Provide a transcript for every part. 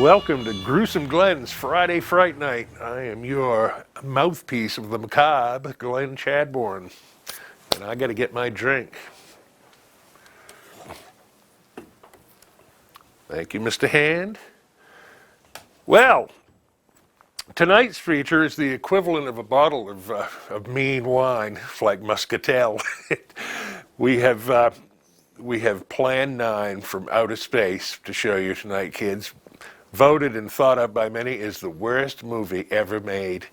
Welcome to Gruesome Glenn's Friday Fright Night. I am your mouthpiece of the macabre, Glenn Chadbourne, and I got to get my drink. Thank you, Mr. Hand. Well, tonight's feature is the equivalent of a bottle of mean wine, like Muscatel. we have Plan 9 from Outer Space to show you tonight, kids. Voted and thought of by many as the worst movie ever made.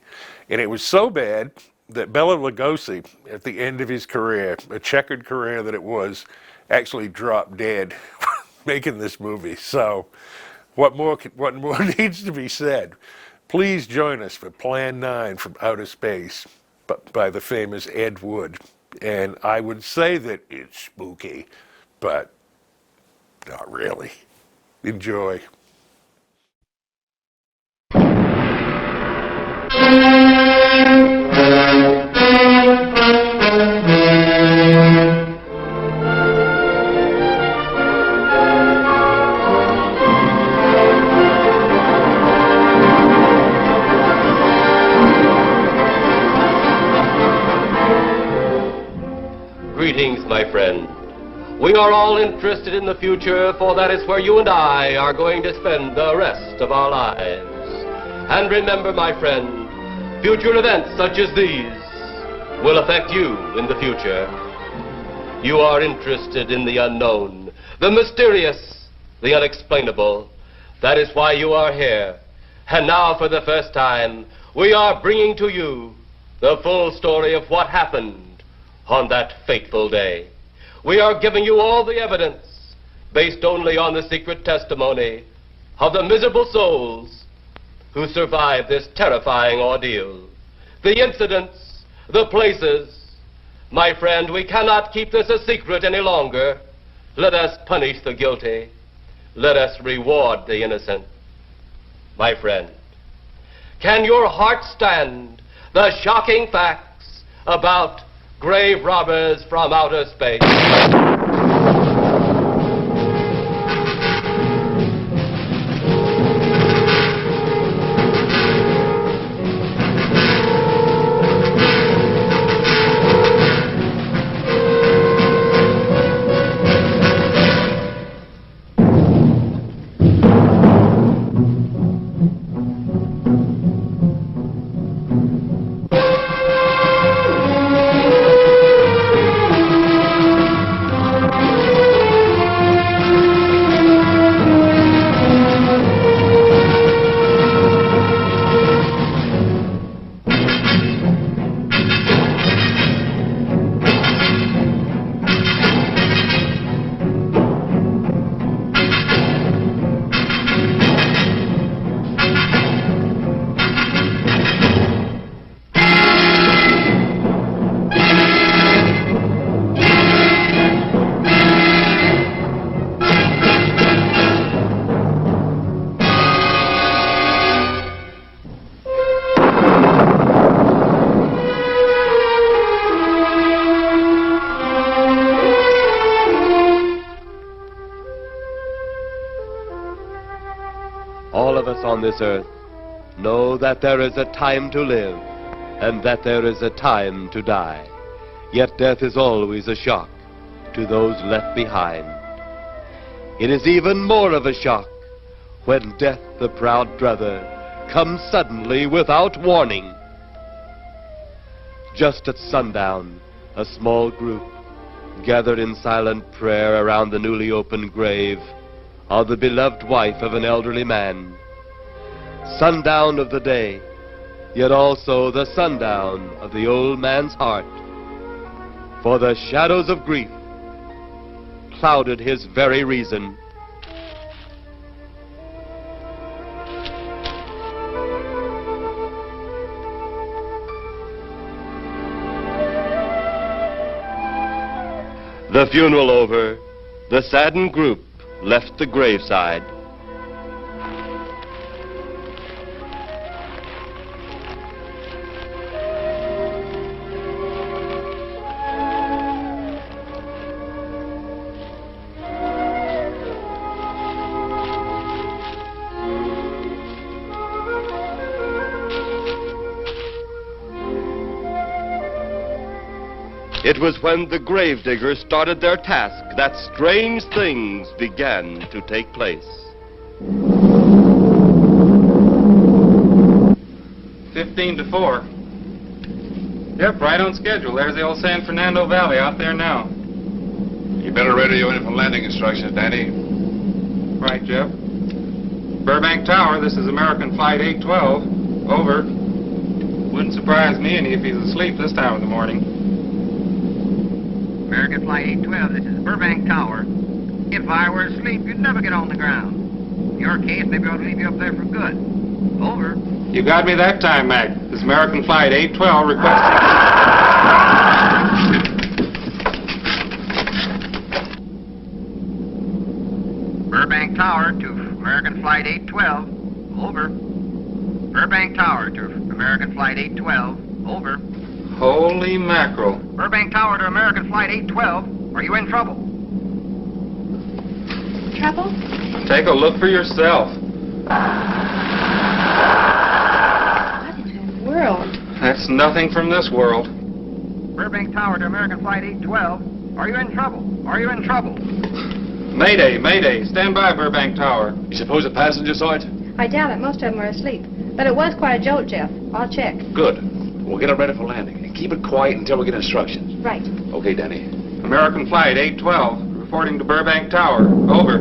And it was so bad that Bela Lugosi, at the end of his career, a checkered career that it was, actually dropped dead making this movie. So what more needs to be said? Please join us for Plan 9 from Outer Space by the famous Ed Wood. And I would say that it's spooky, but not really. Enjoy. Greetings, my friend. We are all interested in the future, for that is where you and I are going to spend the rest of our lives. And remember, my friend, future events such as these will affect you in the future. You are interested in the unknown, the mysterious, the unexplainable. That is why you are here. And now, for the first time, we are bringing to you the full story of what happened on that fateful day. We are giving you all the evidence based only on the secret testimony of the miserable souls who survived this terrifying ordeal. The incidents, the places. My friend, we cannot keep this a secret any longer. Let us punish the guilty. Let us reward the innocent. My friend, can your heart stand the shocking facts about grave robbers from outer space? All of us on this earth know that there is a time to live and that there is a time to die. Yet death is always a shock to those left behind. It is even more of a shock when death, the proud brother, comes suddenly without warning. Just at sundown, a small group gathered in silent prayer around the newly opened grave of the beloved wife of an elderly man. Sundown of the day, yet also the sundown of the old man's heart. For the shadows of grief clouded his very reason. The funeral over, the saddened group left the graveside. It was when the gravediggers started their task that strange things began to take place. 15 to 4. Yep, right on schedule. There's the old San Fernando Valley out there now. You better radio in for landing instructions, Danny. Right, Jeff. Burbank Tower, this is American Flight 812. Over. Wouldn't surprise me any if he's asleep this time of the morning. American Flight 812, this is Burbank Tower. If I were asleep, you'd never get on the ground. In your case, maybe I ought to leave you up there for good. Over. You got me that time, Mac. This is American Flight 812 requesting... Burbank Tower to American Flight 812. Over. Burbank Tower to American Flight 812. Over. Holy mackerel. Burbank Tower to American Flight 812. Are you in trouble? Trouble? Take a look for yourself. What in the world? That's nothing from this world. Burbank Tower to American Flight 812. Are you in trouble? Are you in trouble? Mayday, mayday. Stand by, Burbank Tower. You suppose a passenger saw it? I doubt it. Most of them were asleep. But it was quite a jolt, Jeff. I'll check. Good. We'll get it ready for landing. And keep it quiet until we get instructions. Right. Okay, Danny. American Flight 812, reporting to Burbank Tower. Over.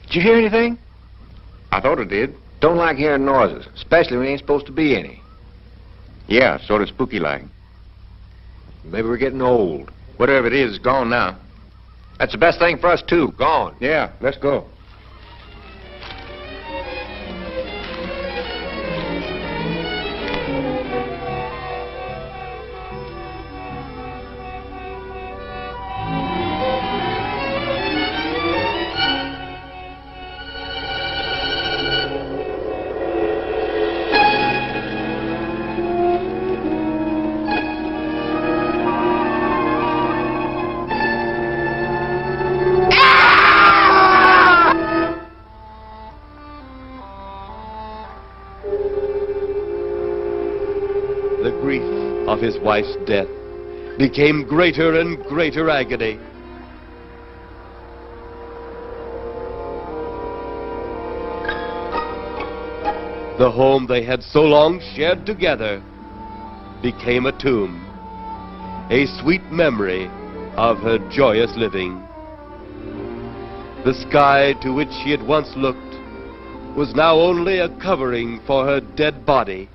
Did you hear anything? I thought it did. Don't like hearing noises, especially when there ain't supposed to be any. Yeah, sort of spooky-like. Maybe we're getting old. Whatever it is, it's gone now. That's the best thing for us, too. Gone. Yeah, let's go. The grief of his wife's death became greater and greater agony. The home they had so long shared together became a tomb, a sweet memory of her joyous living. The sky to which she had once looked was now only a covering for her dead body.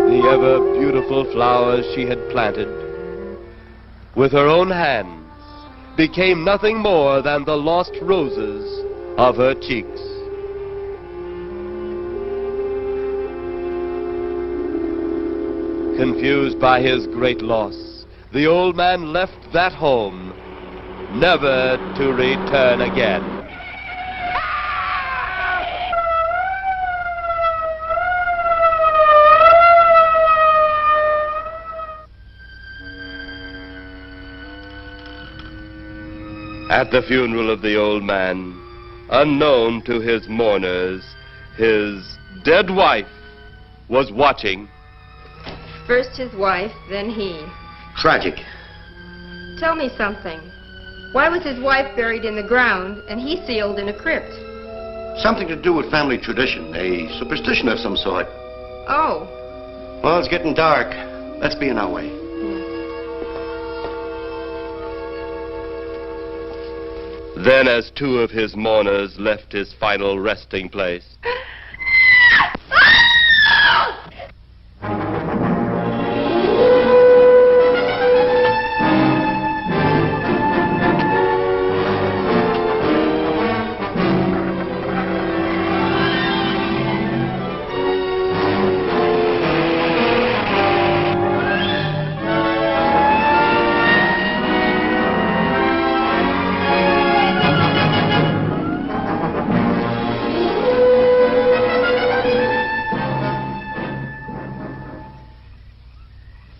The ever-beautiful flowers she had planted with her own hands became nothing more than the lost roses of her cheeks. Confused by his great loss, the old man left that home, never to return again. At the funeral of the old man, unknown to his mourners, his dead wife was watching. First his wife, then he. Tragic. Tell me something. Why was his wife buried in the ground and he sealed in a crypt? Something to do with family tradition, a superstition of some sort. Oh. Well, it's getting dark. Let's be on our way. Then, as two of his mourners left his final resting place,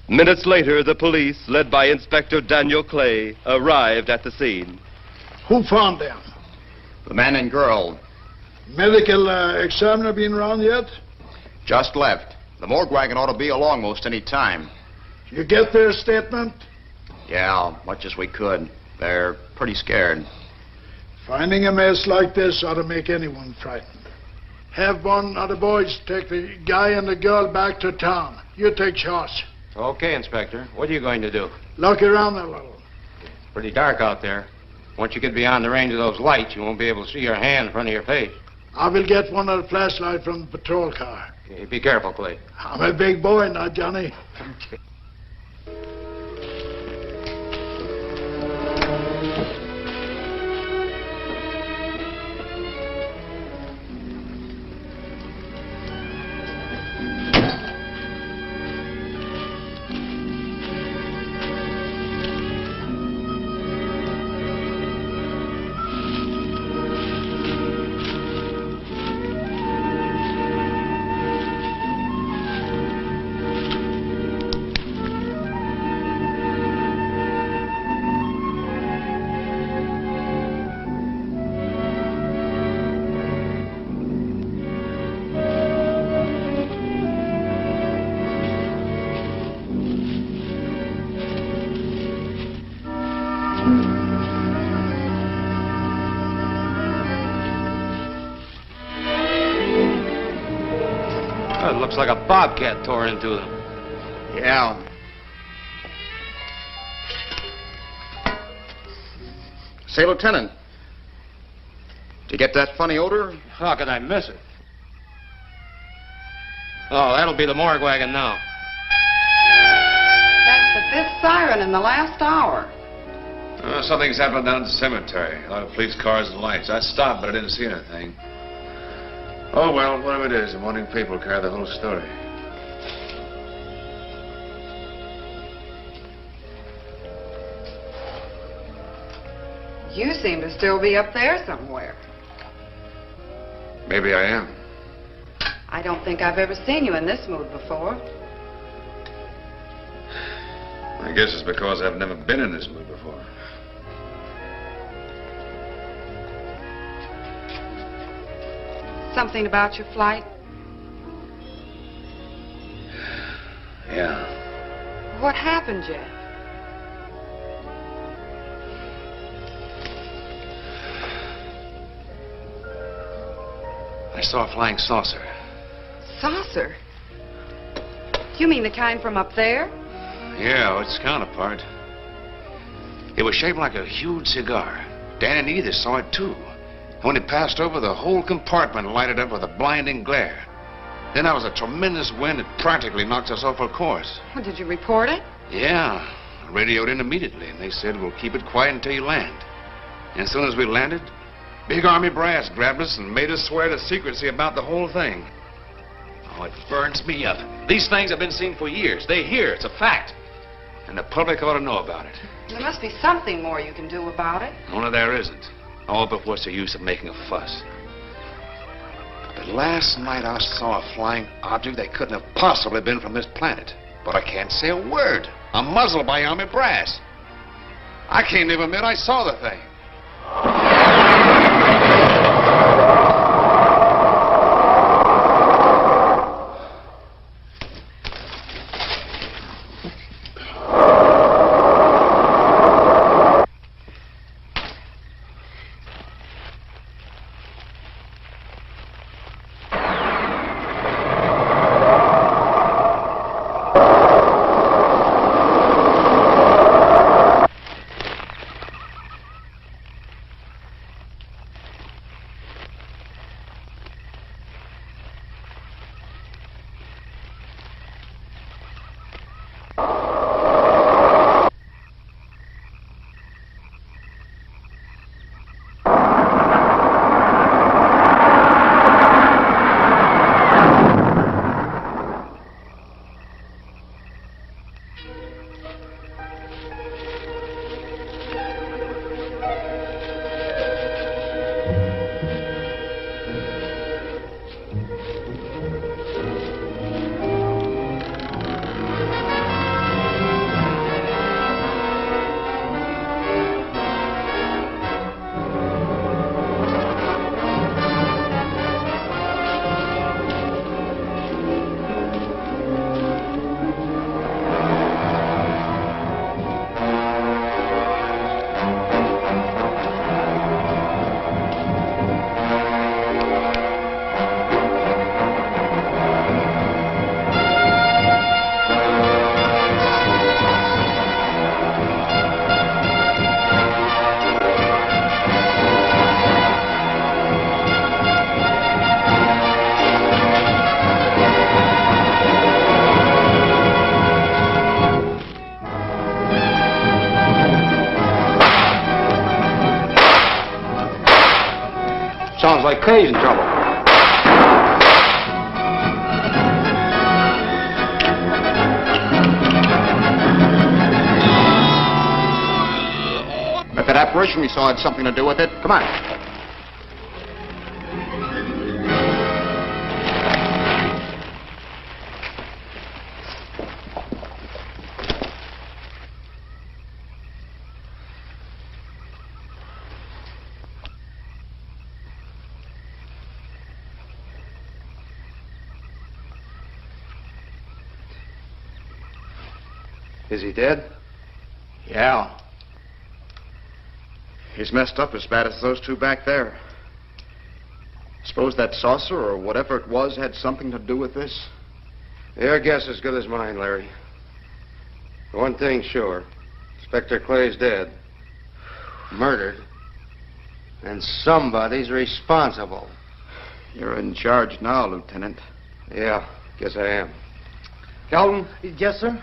Minutes later, the police, led by Inspector Daniel Clay, arrived at the scene. Who found them? The man and girl Medical examiner been around yet? just left. The morgue wagon ought to be along most any time. You get their statement? Yeah, much as we could. They're pretty scared. Finding a mess like this ought to make anyone frightened. Have one of the boys take the guy and the girl back to town. You take charge. Okay, Inspector. What are you going to do? Look around a little. Pretty dark out there. Once you get beyond the range of those lights, you won't be able to see your hand in front of your face. I will get one of the flashlights from the patrol car. Okay, be careful, Clay. I'm a big boy now, Johnny. Oh, it looks like a bobcat tore into them. Yeah. Say, Lieutenant, did you get that funny odor? How could I miss it? Oh, that'll be the morgue wagon now. That's the fifth siren in the last hour. Something's happened down at the cemetery. A lot of police cars and lights. I stopped, but I didn't see anything. Oh, well, whatever it is, the morning paper will carry the whole story. You seem to still be up there somewhere. Maybe I am. I don't think I've ever seen you in this mood before. I guess it's because I've never been in this mood before. Something about your flight? Yeah. What happened, Jeff? I saw a flying saucer. Saucer? You mean the kind from up there? Yeah, its counterpart. It was shaped like a huge cigar. Dan and Edith saw it, too. When it passed over, the whole compartment lighted up with a blinding glare. Then there was a tremendous wind that practically knocked us off our course. Well, did you report it? Yeah. I radioed in immediately, and they said, we'll keep it quiet until you land. And as soon as we landed, big army brass grabbed us and made us swear to secrecy about the whole thing. Oh, it burns me up. These things have been seen for years. They hear. It's a fact. And the public ought to know about it. There must be something more you can do about it. Only there isn't. Oh, but what's the use of making a fuss? But last night I saw a flying object that couldn't have possibly been from this planet. But I can't say a word. I'm muzzled by army brass. I can't even admit I saw the thing. like Kay's in trouble. But that apparition we saw had something to do with it. Come on. Is he dead? Yeah. He's messed up as bad as those two back there. Suppose that saucer or whatever it was had something to do with this? Your guess is as good as mine, Larry. One thing's sure. Inspector Clay's dead. Murdered. And somebody's responsible. You're in charge now, Lieutenant. Yeah, guess I am. Calton? Yes, sir?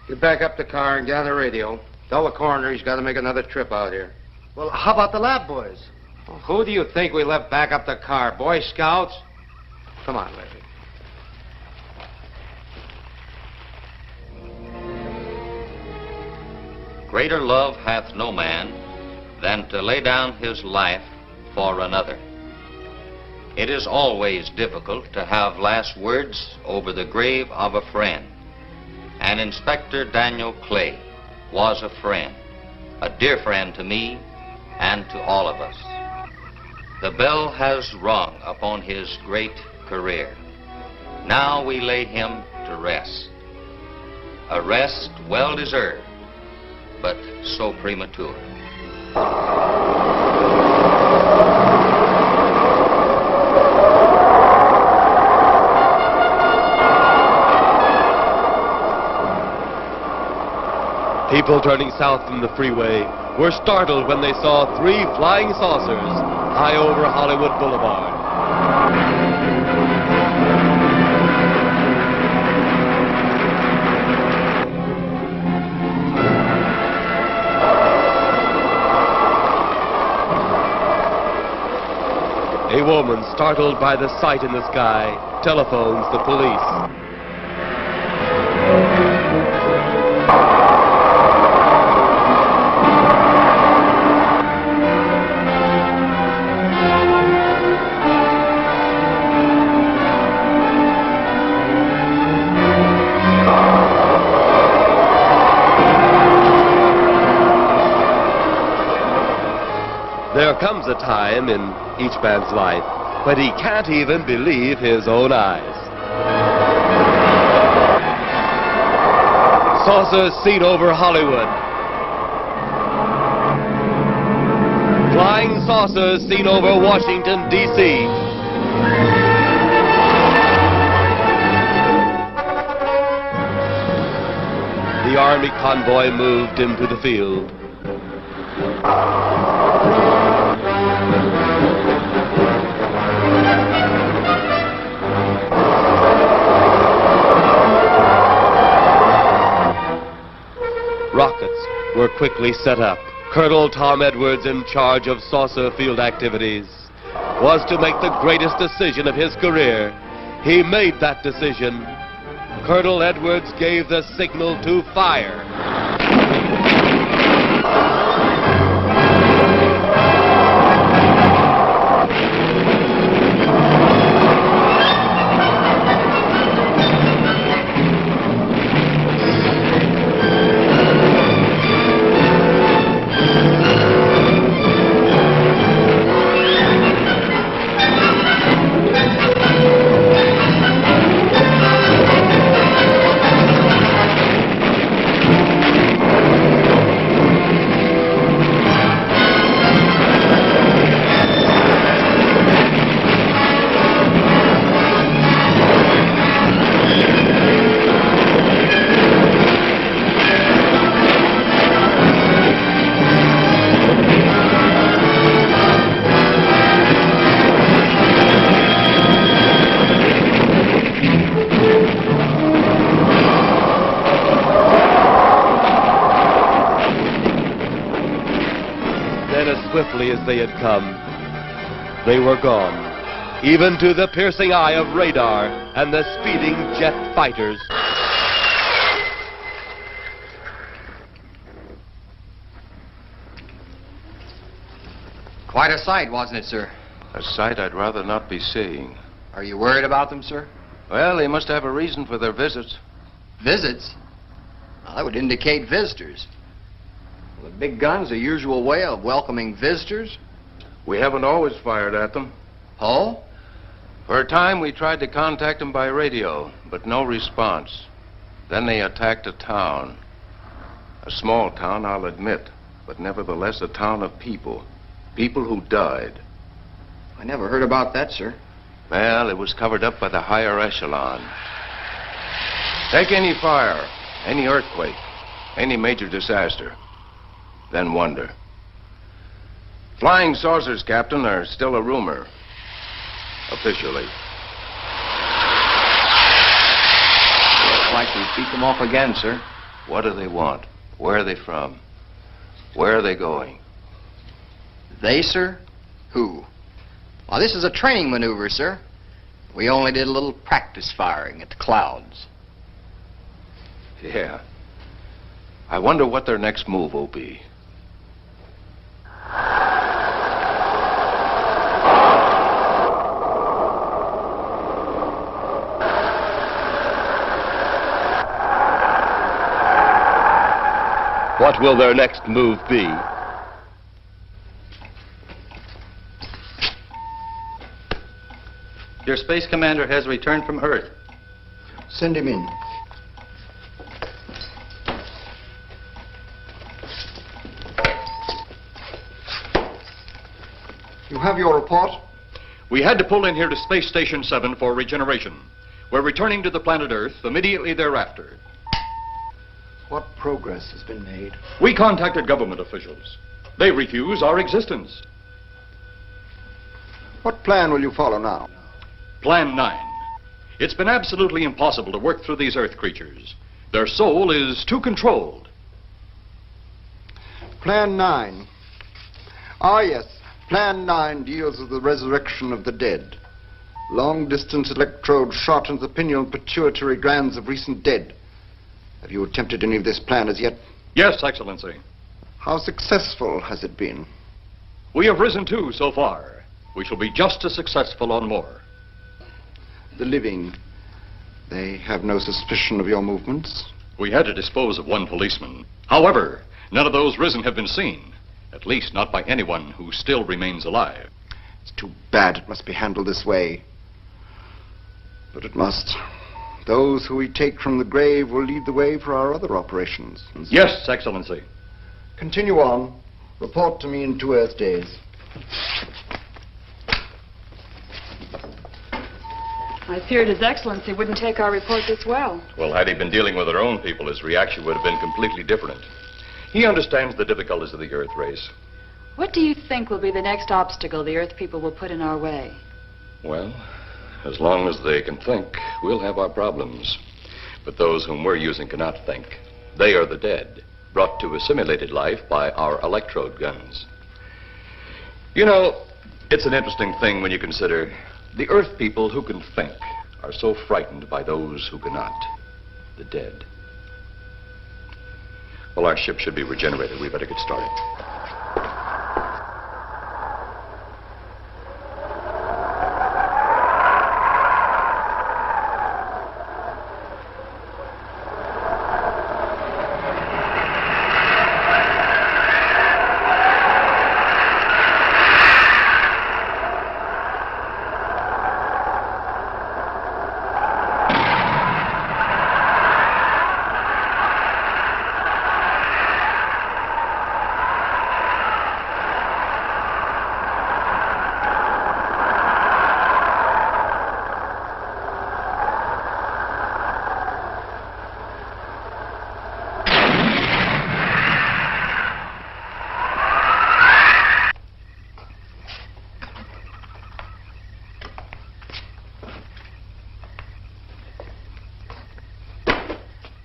Get back up the car and get on the radio. Tell the coroner he's got to make another trip out here. Well, how about the lab boys? Well, who do you think we left back up the car? Boy Scouts? Come on, Larry. Greater love hath no man than to lay down his life for another. It is always difficult to have last words over the grave of a friend. And Inspector Daniel Clay was a friend, a dear friend to me and to all of us. The bell has rung upon his great career. Now we lay him to rest. A rest well deserved, but so premature. People turning south from the freeway were startled when they saw 3 flying saucers high over Hollywood Boulevard. A woman, startled by the sight in the sky, telephones the police. There comes a time in each man's life when he can't even believe his own eyes. Saucers seen over Hollywood. Flying saucers seen over Washington, D.C. The Army convoy moved into the field. Rockets were quickly set up. Colonel Tom Edwards, in charge of saucer field activities, was to make the greatest decision of his career. He made that decision. Colonel Edwards gave the signal to fire. As swiftly as they had come, they were gone. Even to the piercing eye of radar and the speeding jet fighters. Quite a sight, wasn't it, sir? A sight I'd rather not be seeing. Are you worried about them, sir? Well, they must have a reason for their visits. Visits? Well, that would indicate visitors. Well, the big gun's the usual way of welcoming visitors. We haven't always fired at them. Oh? For a time, we tried to contact them by radio, but no response. Then they attacked a town. A small town, I'll admit, but nevertheless a town of people. People who died. I never heard about that, sir. Well, it was covered up by the higher echelon. Take any fire, any earthquake, any major disaster, then wonder. Flying saucers, Captain, are still a rumor. Officially. Looks like we beat them off again, sir. What do they want? Where are they from? Where are they going? They, sir? Who? Well, this is a training maneuver, sir. We only did a little practice firing at the clouds. Yeah. I wonder what their next move will be. What will their next move be? Your space commander has returned from Earth. Send him in. You have your report? We had to pull in here to Space Station 7 for regeneration. We're returning to the planet Earth immediately thereafter. What progress has been made? We contacted government officials. They refuse our existence. What plan will you follow now? Plan 9. It's been absolutely impossible to work through these Earth creatures. Their soul is too controlled. Plan 9. Ah, yes. Plan 9 deals with the resurrection of the dead. Long-distance electrode shot into the pineal and pituitary glands of recent dead. Have you attempted any of this plan as yet? Yes, Excellency. How successful has it been? We have risen 2 so far. We shall be just as successful on more. The living, they have no suspicion of your movements? We had to dispose of 1 policeman. However, none of those risen have been seen. At least not by anyone who still remains alive. It's too bad it must be handled this way. But it must. Those who we take from the grave will lead the way for our other operations. Yes, Excellency. Continue on. Report to me in 2 Earth days. I feared His Excellency wouldn't take our report this well. Well, had he been dealing with our own people, his reaction would have been completely different. He understands the difficulties of the Earth race. What do you think will be the next obstacle the Earth people will put in our way? Well, as long as they can think, we'll have our problems. But those whom we're using cannot think. They are the dead, brought to a simulated life by our electrode guns. You know, it's an interesting thing when you consider the Earth people who can think are so frightened by those who cannot, the dead. Well, our ship should be regenerated. We better get started.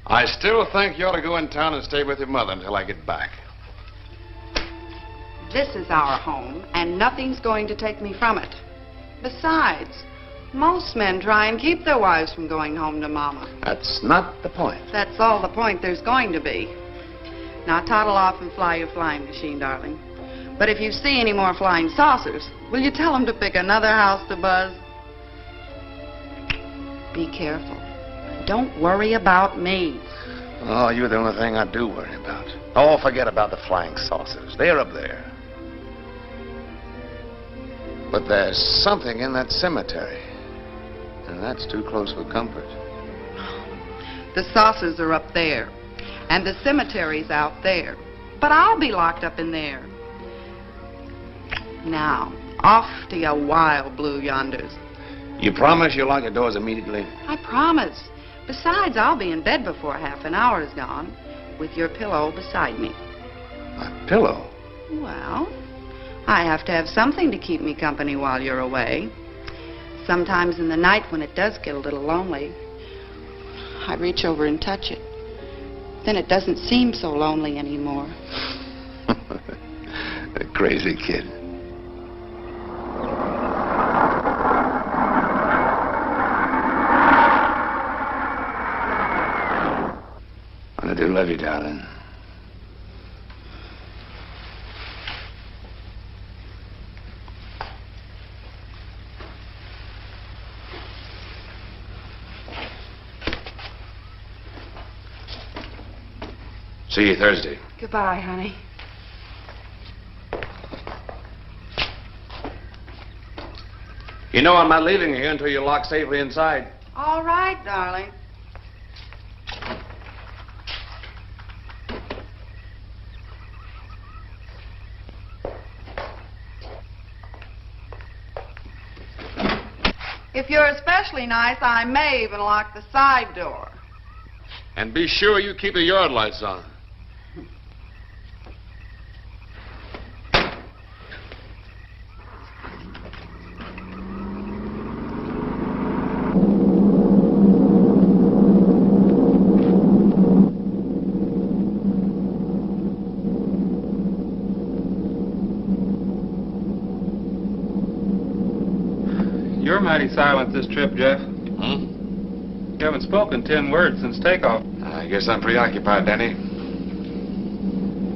I still think you ought to go in town and stay with your mother until I get back. This is our home, and nothing's going to take me from it. Besides, most men try and keep their wives from going home to Mama. That's not the point. That's all the point there's going to be. Now toddle off and fly your flying machine, darling. But if you see any more flying saucers, will you tell them to pick another house to buzz? Be careful. Don't worry about me. Oh, you're the only thing I do worry about. Oh, forget about the flying saucers. They're up there. But there's something in that cemetery. And that's too close for comfort. The saucers are up there, and the cemetery's out there. But I'll be locked up in there. Now, off to your wild blue yonders. You promise you'll lock your doors immediately? I promise. Besides, I'll be in bed before half an hour is gone, with your pillow beside me. My pillow? Well, I have to have something to keep me company while you're away. Sometimes in the night when it does get a little lonely, I reach over and touch it. Then it doesn't seem so lonely anymore. A crazy kid. I do love you, darling. See you Thursday. Goodbye, honey. You know I'm not leaving you here until you're locked safely inside. All right, darling. If you're especially nice, I may even lock the side door. And be sure you keep the yard lights on. You're mighty silent this trip, Jeff. Hmm? You haven't spoken 10 words since takeoff. I guess I'm preoccupied, Danny.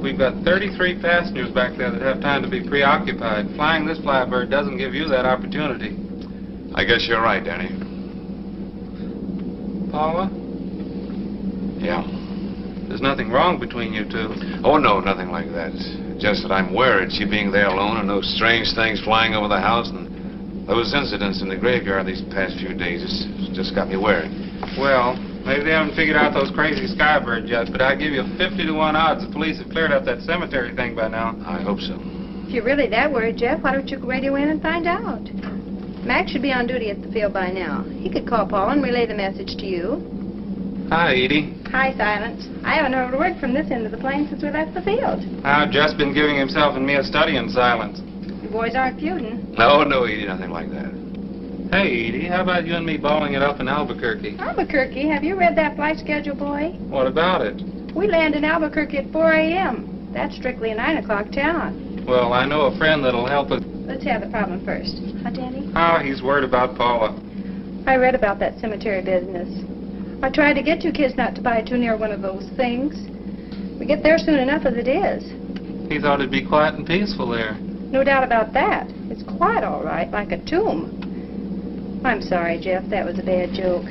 We've got 33 passengers back there that have time to be preoccupied. Flying this flybird doesn't give you that opportunity. I guess you're right, Danny. Paula, Yeah. there's nothing wrong between you two. Oh, no, nothing like that. Just that I'm worried, she being there alone and those strange things flying over the house and those incidents in the graveyard these past few days. It's just got me worried. Well, maybe they haven't figured out those crazy skybirds yet, but I give you 50 to 1 odds the police have cleared up that cemetery thing by now. I hope so. If you're really that worried, Jeff, why don't you radio in and find out? Mac should be on duty at the field by now. He could call Paul and relay the message to you. Hi, Edie. Hi, Silence. I haven't heard a word from this end of the plane since we left the field. I've just been giving himself and me a study in silence. You boys aren't feuding. No, Edie, nothing like that. Hey, Edie, how about you and me balling it up in Albuquerque? Albuquerque, have you read that flight schedule, boy? What about it? We land in Albuquerque at 4 a.m. That's strictly a 9 o'clock town. Well, I know a friend that'll help us. Let's have the problem first. Huh, Danny? Oh, he's worried about Paula. I read about that cemetery business. I tried to get you kids not to buy too near one of those things. We get there soon enough as it is. He thought it'd be quiet and peaceful there. No doubt about that. It's quite all right, like a tomb. I'm sorry, Jeff. That was a bad joke.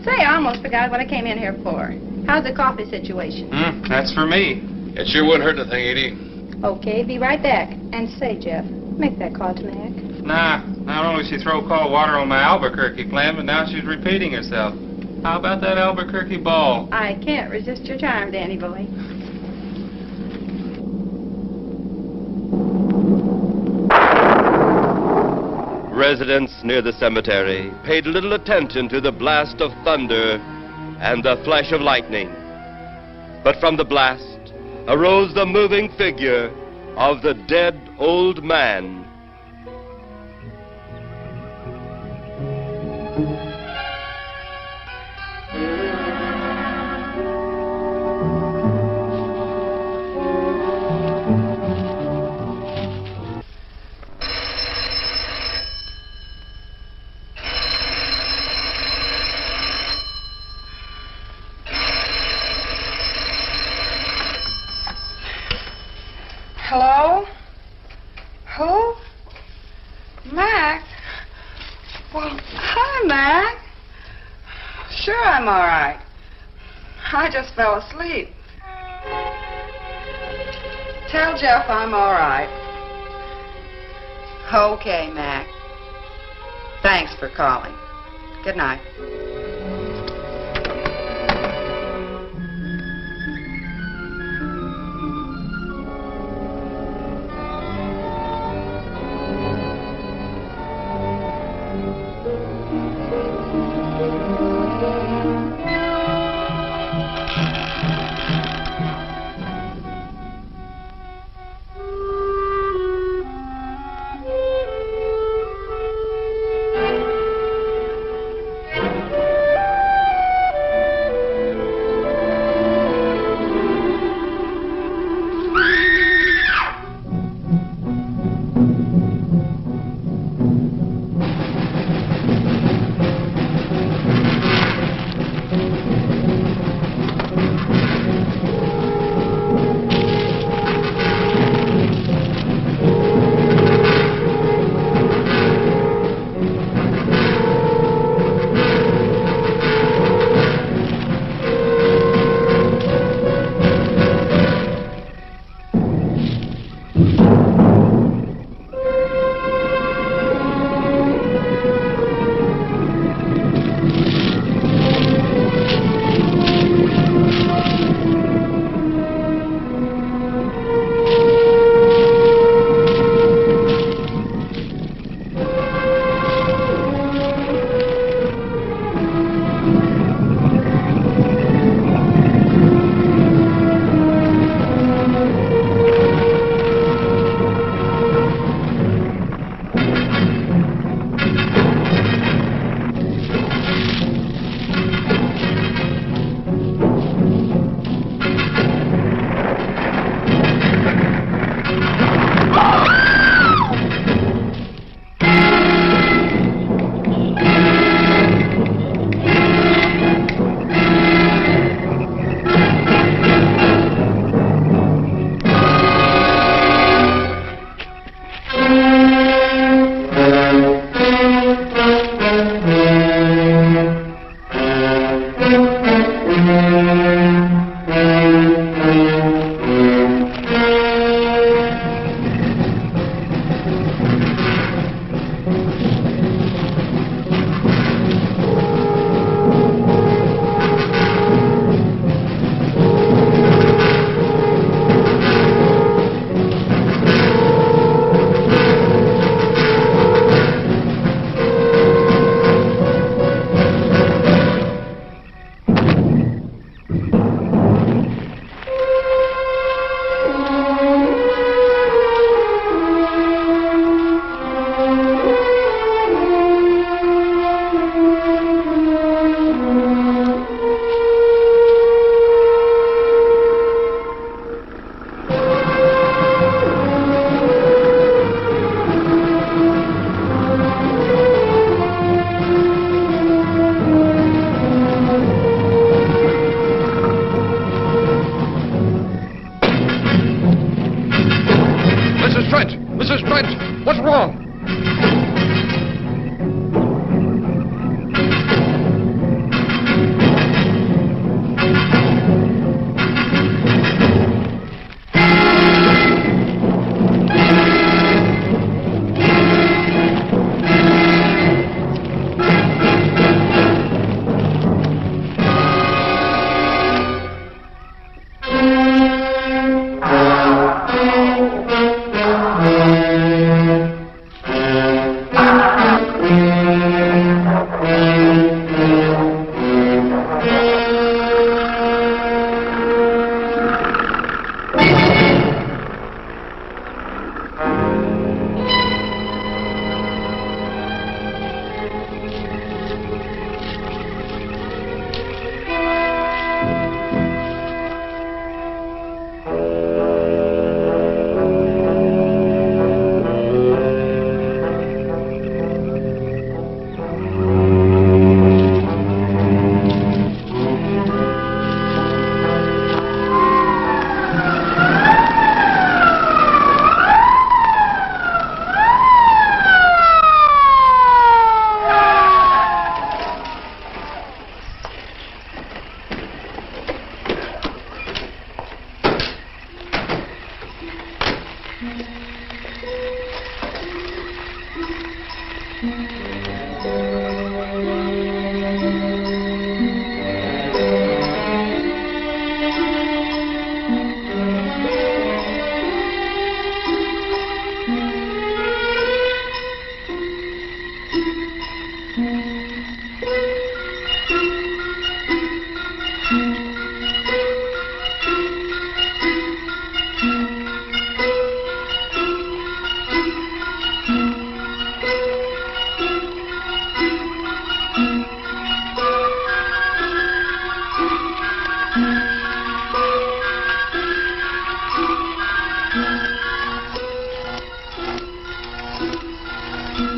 Say, I almost forgot what I came in here for. How's the coffee situation? That's for me. It sure wouldn't hurt a thing, Edie. Okay, be right back. And say, Jeff, make that call to Mac. Nah, not only did she throw cold water on my Albuquerque plan, but now she's repeating herself. How about that Albuquerque ball? I can't resist your charm, Danny boy. Residents near the cemetery paid little attention to the blast of thunder and the flash of lightning. But from the blast arose the moving figure of the dead old man. Hello? Who? Mac? Well, hi, Mac. Sure, I'm all right. I just fell asleep. Tell Jeff I'm all right. Okay, Mac. Thanks for calling. Good night.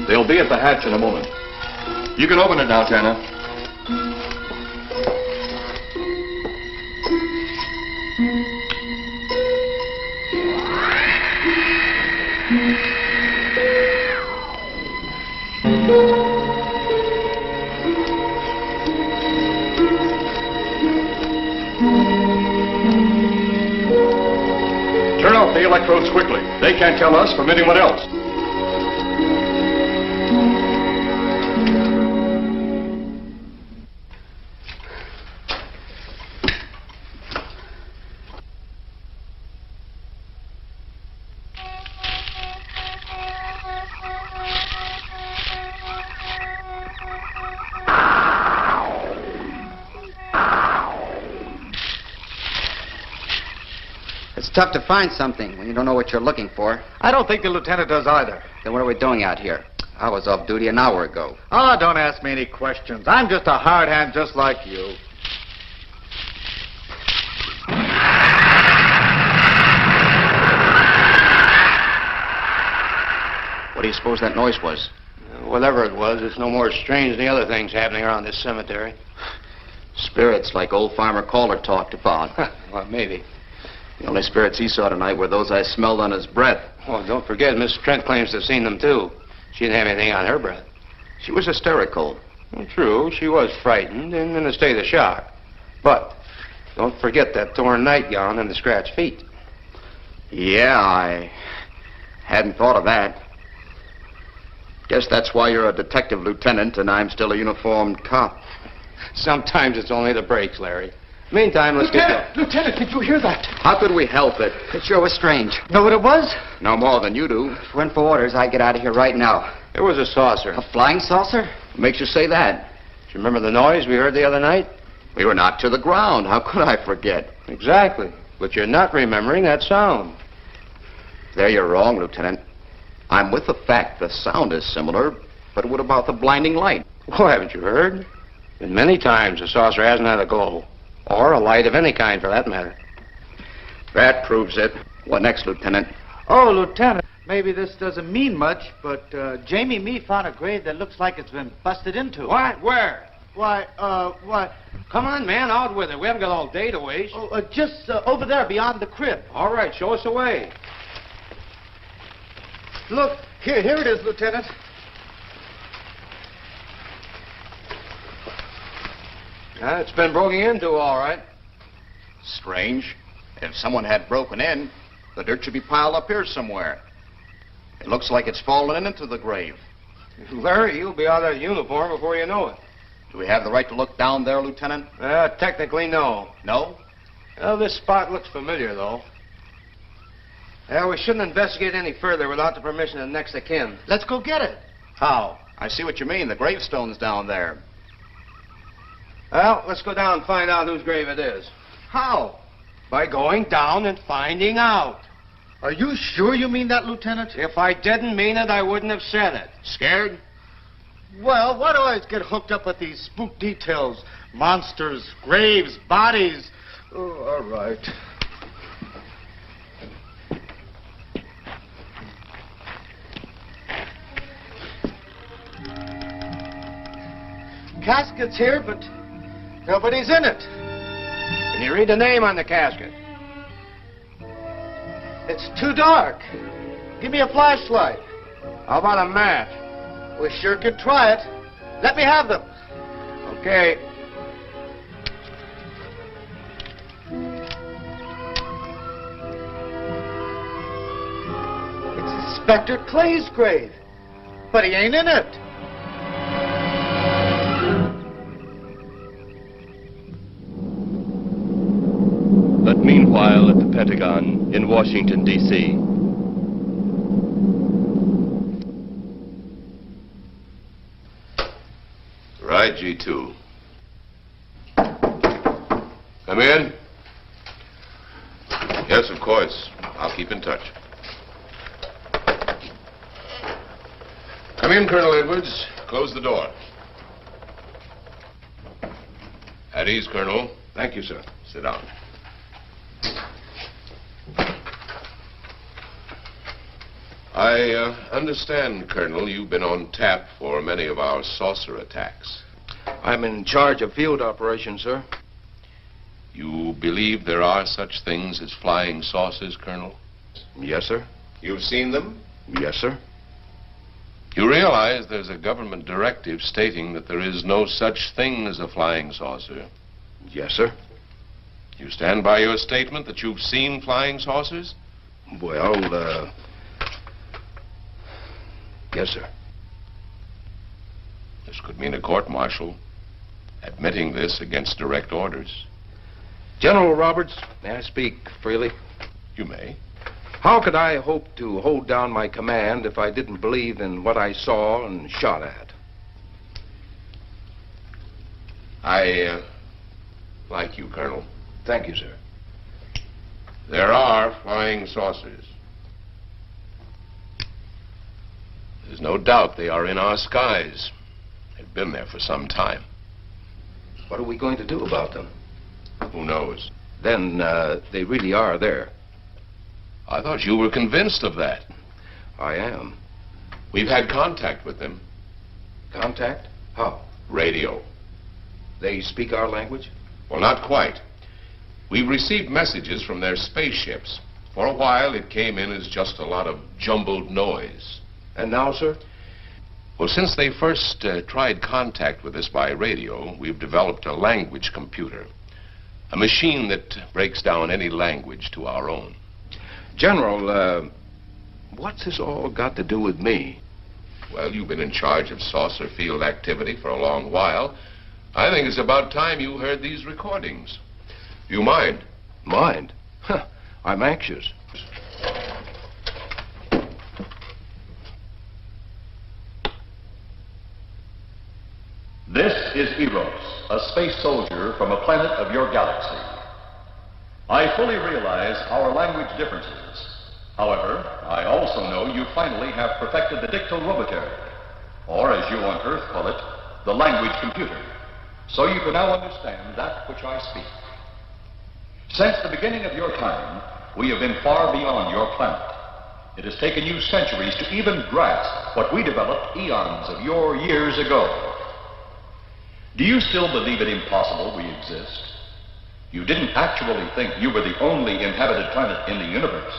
They'll be at the hatch in a moment. You can open it now, Tanner. Turn off the electrodes quickly. They can't tell us from anyone else. It's tough to find something when you don't know what you're looking for. I don't think the lieutenant does either. Then what are we doing out here? I was off duty an hour ago. Ah, don't ask me any questions. I'm just a hard hand just like you. What do you suppose that noise was? Whatever it was, it's no more strange than the other things happening around this cemetery. Spirits like old Farmer Caller talked about. Well, maybe. The only spirits he saw tonight were those I smelled on his breath. Well, don't forget, Miss Trent claims to have seen them, too. She didn't have anything on her breath. She was hysterical. Well, true, she was frightened and in a state of shock. But don't forget that torn nightgown and the scratched feet. Yeah, I hadn't thought of that. Guess that's why you're a detective lieutenant and I'm still a uniformed cop. Sometimes it's only the breaks, Larry. Meantime, let's get... Lieutenant, did you hear that? How could we help it? It sure was strange. Know what it was? No more than you do. If it went for orders, I'd get out of here right now. It was a saucer. A flying saucer? What makes you say that? Do you remember the noise we heard the other night? We were knocked to the ground. How could I forget? Exactly. But you're not remembering that sound. There you're wrong, Lieutenant. I'm with the fact the sound is similar, but what about the blinding light? Well, haven't you heard? Been many times the saucer hasn't had a glow. Or a light of any kind, for that matter. That proves it. What next, Lieutenant? Oh, Lieutenant, maybe this doesn't mean much, but Jamie Meade found a grave that looks like it's been busted into. What? Where? Why, what? Come on, man, out with it. We haven't got all day to waste. Oh, just over there beyond the crib. All right, show us the way. Look, here it is, Lieutenant. It's been broken into, all right. Strange. If someone had broken in, the dirt should be piled up here somewhere. It looks like it's fallen into the grave. Larry, you'll be out of that uniform before you know it. Do we have the right to look down there, Lieutenant? Technically, no. No? Well, this spot looks familiar, though. Yeah, we shouldn't investigate any further without the permission of next of kin. Let's go get it. How? I see what you mean. The gravestone's down there. Well, let's go down and find out whose grave it is. How? By going down and finding out. Are you sure you mean that, Lieutenant? If I didn't mean it, I wouldn't have said it. Scared? Well, why do I always get hooked up with these spook details? Monsters, graves, bodies. Oh, all right. Casket's here, but nobody's in it. Can you read the name on the casket? It's too dark. Give me a flashlight. How about a match? We sure could try it. Let me have them. Okay. Inspector Clay's grave. But he ain't in it. But meanwhile, at the Pentagon in Washington, D.C., Right, G2. Come in. Yes, of course. I'll keep in touch. Come in, Colonel Edwards. Close the door. At ease, Colonel. Thank you, sir. Sit down. I understand, Colonel, you've been on tap for many of our saucer attacks. I'm in charge of field operations, sir. You believe there are such things as flying saucers, Colonel? Yes, sir. You've seen them? Yes, sir. You realize there's a government directive stating that there is no such thing as a flying saucer? Yes, sir. You stand by your statement that you've seen flying saucers? Well, yes, sir. This could mean a court-martial, admitting this against direct orders. General Roberts, may I speak freely? You may. How could I hope to hold down my command if I didn't believe in what I saw and shot at? I like you, Colonel. Thank you, sir. There are flying saucers. There's no doubt they are in our skies. They've been there for some time. What are we going to do about them? Who knows? Then, they really are there. I thought you were convinced of that. I am. We've had contact with them. Contact? How? Radio. They speak our language? Well, not quite. We've received messages from their spaceships. For a while, it came in as just a lot of jumbled noise. And now, sir? Well, since they first tried contact with us by radio, we've developed a language computer. A machine that breaks down any language to our own. General, what's this all got to do with me? Well, you've been in charge of saucer field activity for a long while. I think it's about time you heard these recordings. Do you mind? Mind? Huh, I'm anxious. This is Eros, a space soldier from a planet of your galaxy. I fully realize our language differences. However, I also know you finally have perfected the dictorobotery, or as you on Earth call it, the language computer. So you can now understand that which I speak. Since the beginning of your time, we have been far beyond your planet. It has taken you centuries to even grasp what we developed eons of your years ago. Do you still believe it impossible we exist? You didn't actually think you were the only inhabited planet in the universe.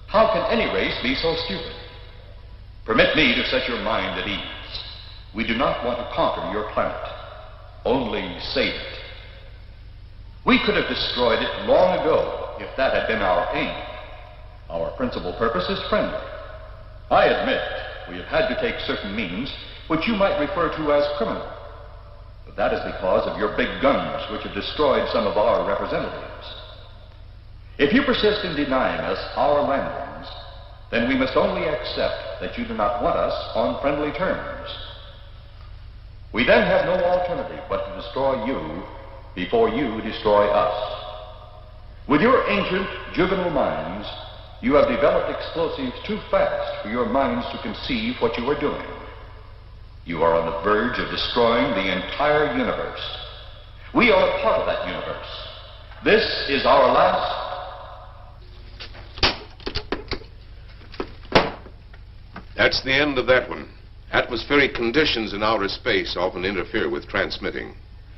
How can any race be so stupid? Permit me to set your mind at ease. We do not want to conquer your planet, only save it. We could have destroyed it long ago if that had been our aim. Our principal purpose is friendly. I admit we have had to take certain means which you might refer to as criminal. But that is because of your big guns, which have destroyed some of our representatives. If you persist in denying us our landings, then we must only accept that you do not want us on friendly terms. We then have no alternative but to destroy you before you destroy us. With your ancient, juvenile minds, you have developed explosives too fast for your minds to conceive what you are doing. You are on the verge of destroying the entire universe. We are a part of that universe. This is our last... That's the end of that one. Atmospheric conditions in outer space often interfere with transmitting.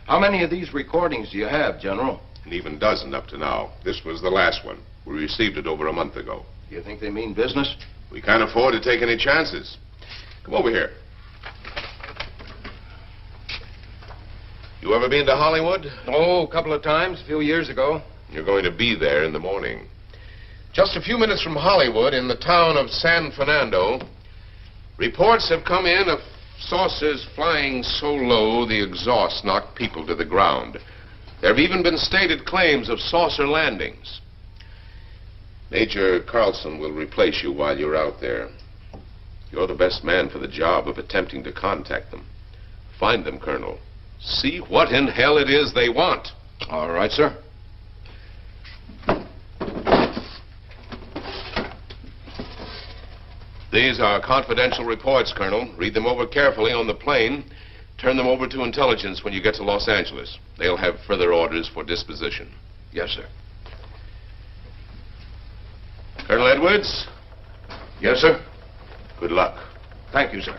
How many of these recordings do you have, General? An even dozen up to now. This was the last one. We received it over a month ago. Do you think they mean business? We can't afford to take any chances. Come over here. You ever been to Hollywood? Oh, a couple of times, a few years ago. You're going to be there in the morning. Just a few minutes from Hollywood, in the town of San Fernando, reports have come in of saucers flying so low the exhaust knocked people to the ground. There have even been stated claims of saucer landings. Major Carlson will replace you while you're out there. You're the best man for the job of attempting to contact them. Find them, Colonel. See what in hell it is they want. All right, sir. These are confidential reports, Colonel. Read them over carefully on the plane. Turn them over to intelligence when you get to Los Angeles. They'll have further orders for disposition. Yes, sir. Colonel Edwards? Yes, sir. Good luck. Thank you, sir.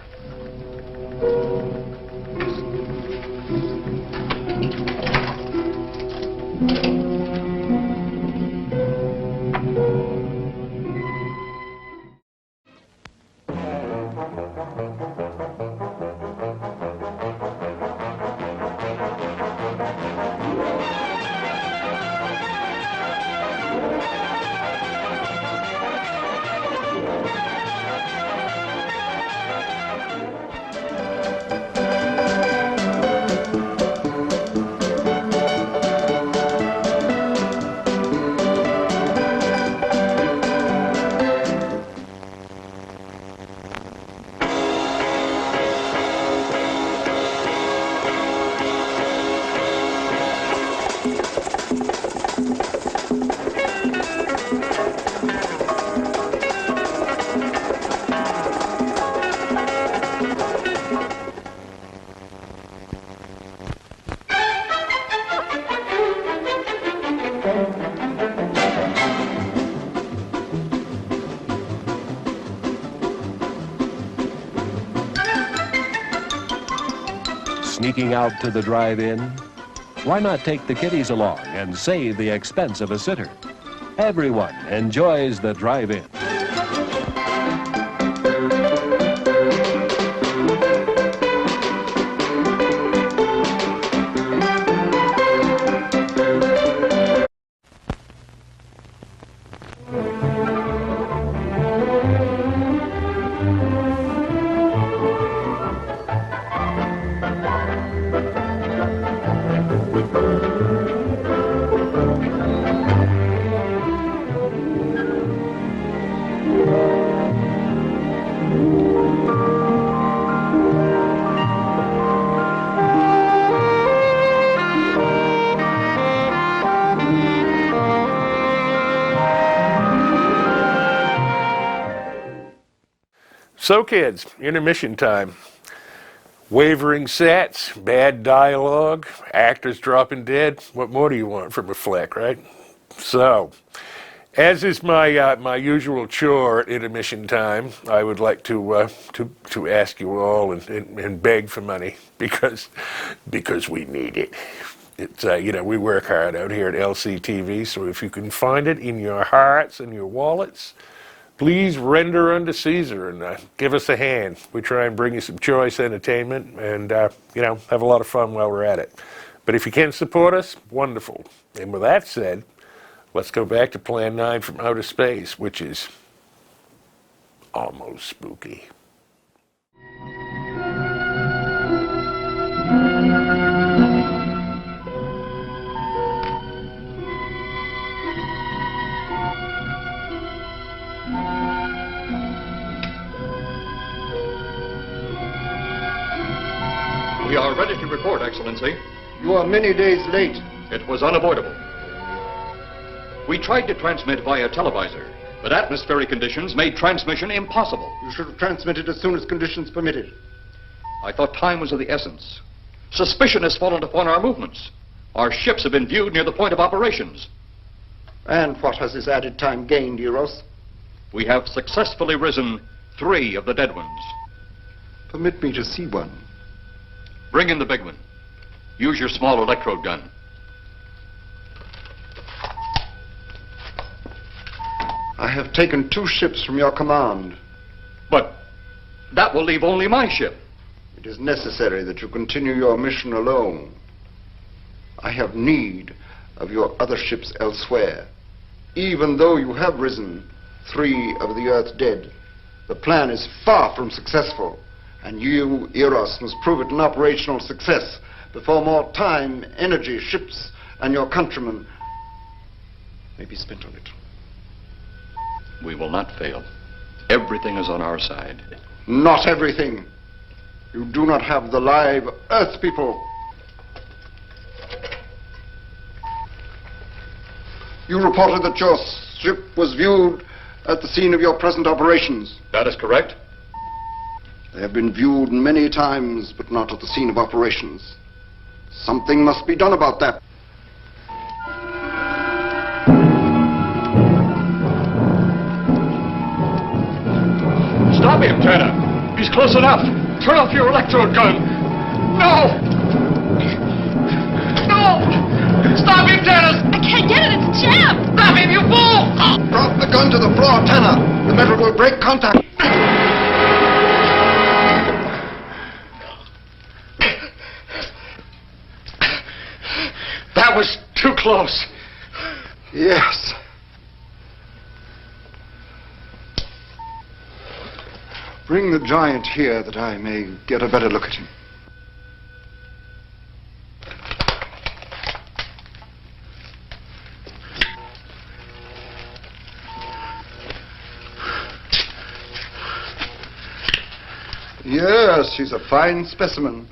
Sneaking out to the drive-in? Why not take the kiddies along and save the expense of a sitter? Everyone enjoys the drive-in. So kids, intermission time. Wavering sets, bad dialogue, actors dropping dead. What more do you want from a flick, right? So, as is my my usual chore at intermission time, I would like to ask you all and beg for money because we need it. It's we work hard out here at LCTV, so if you can find it in your hearts and your wallets, please render unto Caesar and give us a hand. We try and bring you some choice entertainment and, have a lot of fun while we're at it. But if you can support us, wonderful. And with that said, let's go back to Plan 9 from Outer Space, which is almost spooky. We are ready to report, Excellency. You are many days late. It was unavoidable. We tried to transmit via televisor, but atmospheric conditions made transmission impossible. You should have transmitted as soon as conditions permitted. I thought time was of the essence. Suspicion has fallen upon our movements. Our ships have been viewed near the point of operations. And what has this added time gained, Eros? We have successfully risen 3 of the dead ones. Permit me to see one. Bring in the big one. Use your small electrode gun. I have taken 2 ships from your command. But that will leave only my ship. It is necessary that you continue your mission alone. I have need of your other ships elsewhere. Even though you have risen 3 of the Earth's dead, the plan is far from successful. And you, Eros, must prove it an operational success before more time, energy, ships, and your countrymen may be spent on it. We will not fail. Everything is on our side. Not everything. You do not have the live Earth people. You reported that your ship was viewed at the scene of your present operations. That is correct. They have been viewed many times, but not at the scene of operations. Something must be done about that. Stop him, Turner. He's close enough. Turn off your electrode gun. No! No! Stop him, Turner! I can't get it. It's jammed. Stop him, you fool! Drop the gun to the floor, Tanner. The metal will break contact. That was too close. Yes. Bring the giant here that I may get a better look at him. Yes, he's a fine specimen.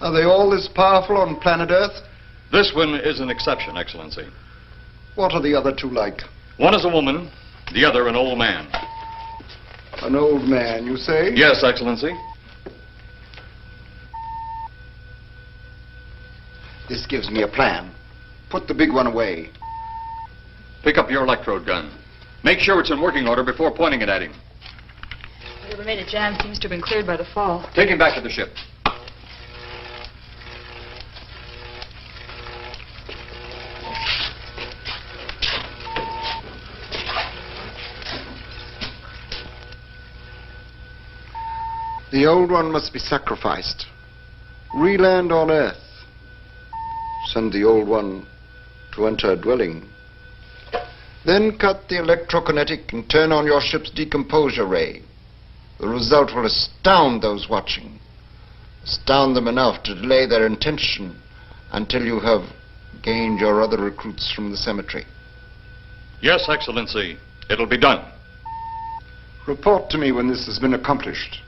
Are they all this powerful on planet Earth? This one is an exception, Excellency. What are the other 2 like? One is a woman, the other an old man. An old man, you say? Yes, Excellency. This gives me a plan. Put the big one away. Pick up your electrode gun. Make sure it's in working order before pointing it at him. Whatever made it jam seems to have been cleared by the fall. Take him back to the ship. The old one must be sacrificed. Re-land on Earth. Send the old one to enter a dwelling. Then cut the electrokinetic and turn on your ship's decomposure ray. The result will astound those watching. Astound them enough to delay their intention until you have gained your other recruits from the cemetery. Yes, Excellency. It'll be done. Report to me when this has been accomplished.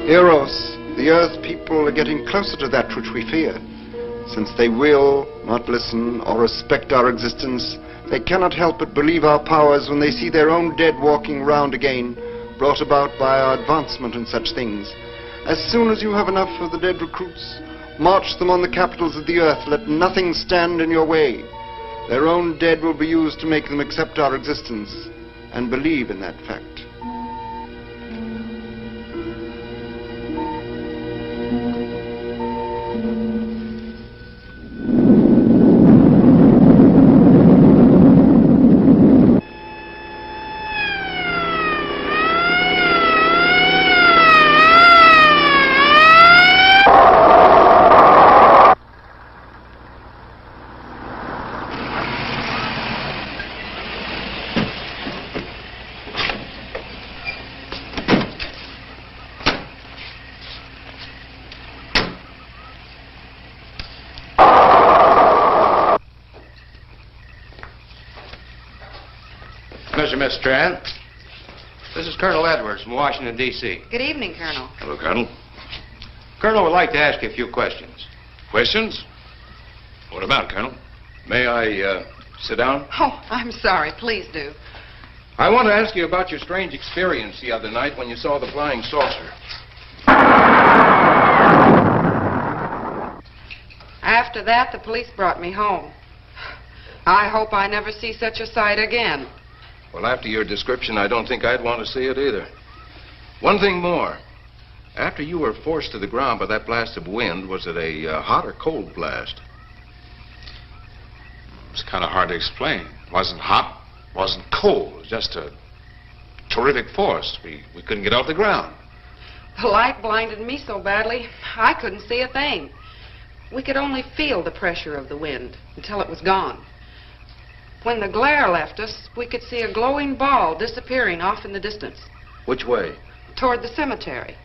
Eros, the Earth people are getting closer to that which we fear. Since they will not listen or respect our existence, they cannot help but believe our powers when they see their own dead walking round again, brought about by our advancement in such things. As soon as you have enough of the dead recruits, march them on the capitals of the Earth. Let nothing stand in your way. Their own dead will be used to make them accept our existence and believe in that fact. Miss Strand. This is Colonel Edwards from Washington, D.C. Good evening, Colonel. Hello, Colonel. Colonel would like to ask you a few questions. Questions? What about, Colonel? May I sit down? Oh, I'm sorry. Please do. I want to ask you about your strange experience the other night when you saw the flying saucer. After that, the police brought me home. I hope I never see such a sight again. Well, after your description, I don't think I'd want to see it either. One thing more. After you were forced to the ground by that blast of wind, was it a hot or cold blast? It's kind of hard to explain. It wasn't hot, wasn't cold. It was just a terrific force. We couldn't get off the ground. The light blinded me so badly, I couldn't see a thing. We could only feel the pressure of the wind until it was gone. When the glare left us, we could see a glowing ball disappearing off in the distance, Which way? toward the cemetery.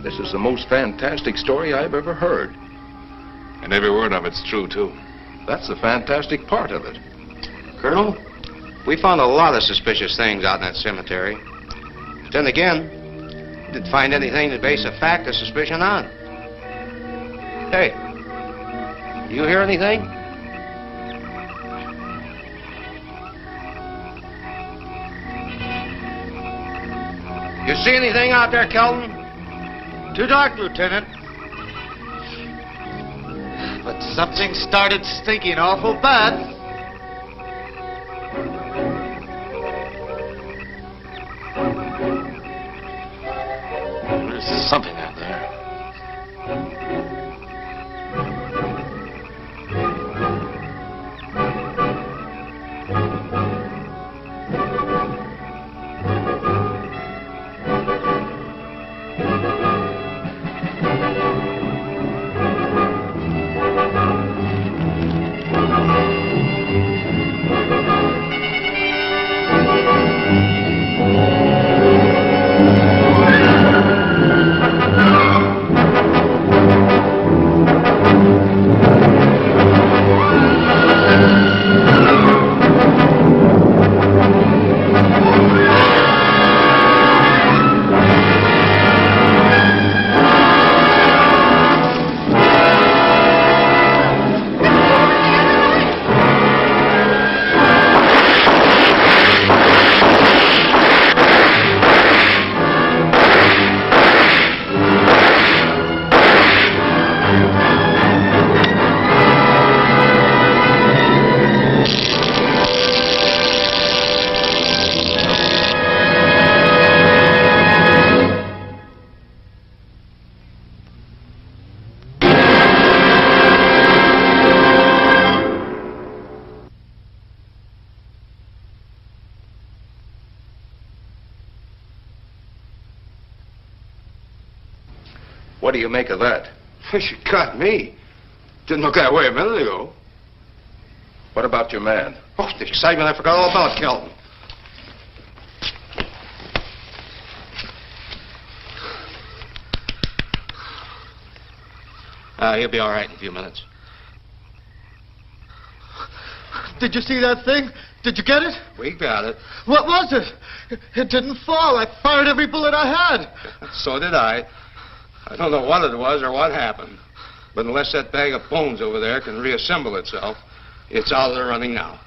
This is the most fantastic story I've ever heard. And every word of it's true, too. That's the fantastic part of it. Colonel, we found a lot of suspicious things out in that cemetery. But then again, we didn't find anything to base a fact or suspicion on. Hey, you hear anything? You see anything out there, Kelton? Too dark, Lieutenant. But something started stinking awful bad. There's something out there. What do you make of that? You got me. Didn't look that way a minute ago. What about your man? Oh, the excitement, I forgot all about Kelton. He'll be all right in a few minutes. Did you see that thing? Did you get it? We got it. What was it? It didn't fall. I fired every bullet I had. So did I. I don't know what it was or what happened. But unless that bag of bones over there can reassemble itself, it's out of the running now.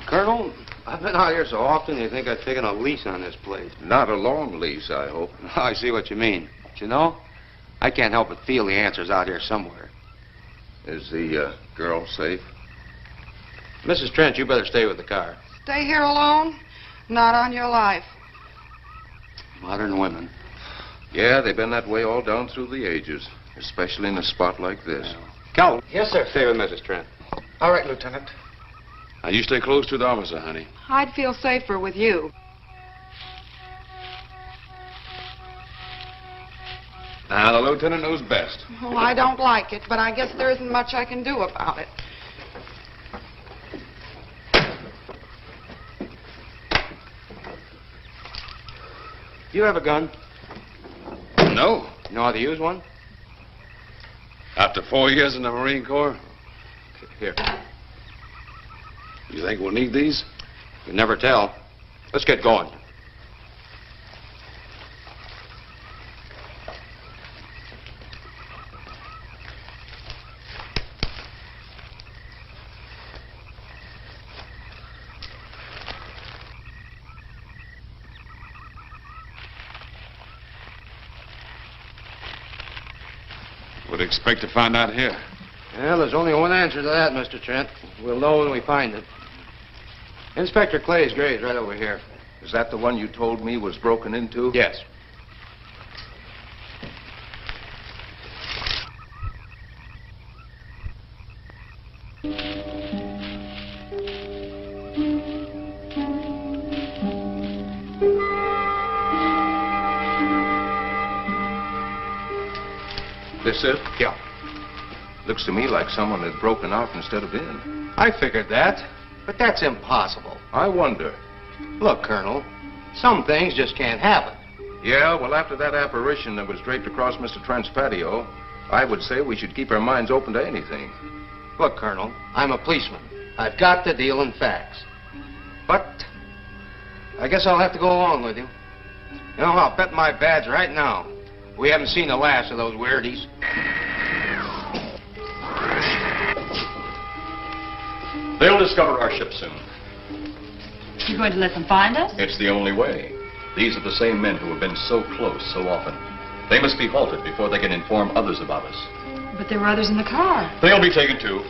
Colonel, I've been out here so often you think I've taken a lease on this place. Not a long lease, I hope. I see what you mean. But you know, I can't help but feel the answer's out here somewhere. Is the girl safe? Mrs. Trent, you better stay with the car. Stay here alone? Not on your life. Modern women. Yeah, they've been that way all down through the ages, especially in a spot like this. Calvin. Yes, sir. Stay with Mrs. Trent. All right, Lieutenant. Now, you stay close to the officer, honey. I'd feel safer with you. Now, the lieutenant knows best. Oh, I don't like it, but I guess there isn't much I can do about it. You have a gun? No. You know how to use one? After 4 years in the Marine Corps? Here. You think we'll need these? You never tell. Let's get going. Would do you expect to find out here? Well, there's only one answer to that, Mr. Trent. We'll know when we find it. Inspector Clay's grave's right over here. Is that the one you told me was broken into? Yes. This it? Yeah. Looks to me like someone had broken out instead of in. I figured that, but that's impossible. I wonder. Look, Colonel, some things just can't happen. Yeah, well, after that apparition that was draped across Mr. Trent's patio, I would say we should keep our minds open to anything. Look, Colonel, I'm a policeman. I've got to deal in facts. But I guess I'll have to go along with you. You know, I'll bet my badge right now we haven't seen the last of those weirdies. They'll discover our ship soon. You're going to let them find us? It's the only way. These are the same men who have been so close so often. They must be halted before they can inform others about us. But there were others in the car. They'll be taken too.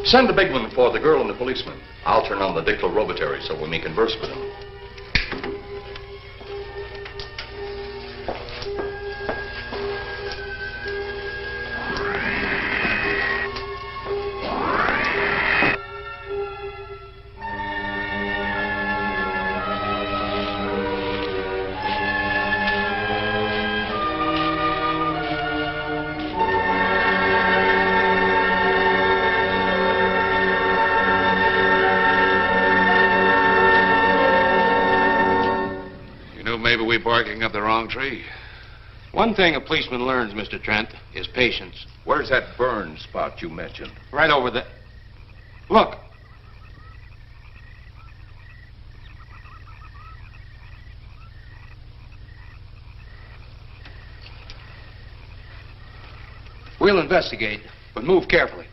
Send the big one for the girl and the policeman. I'll turn on the dictorobatary so we may converse with them. Barking up the wrong tree. One thing a policeman learns, Mr. Trent, is patience. Where's that burn spot you mentioned? Right over there. Look. We'll investigate, but move carefully.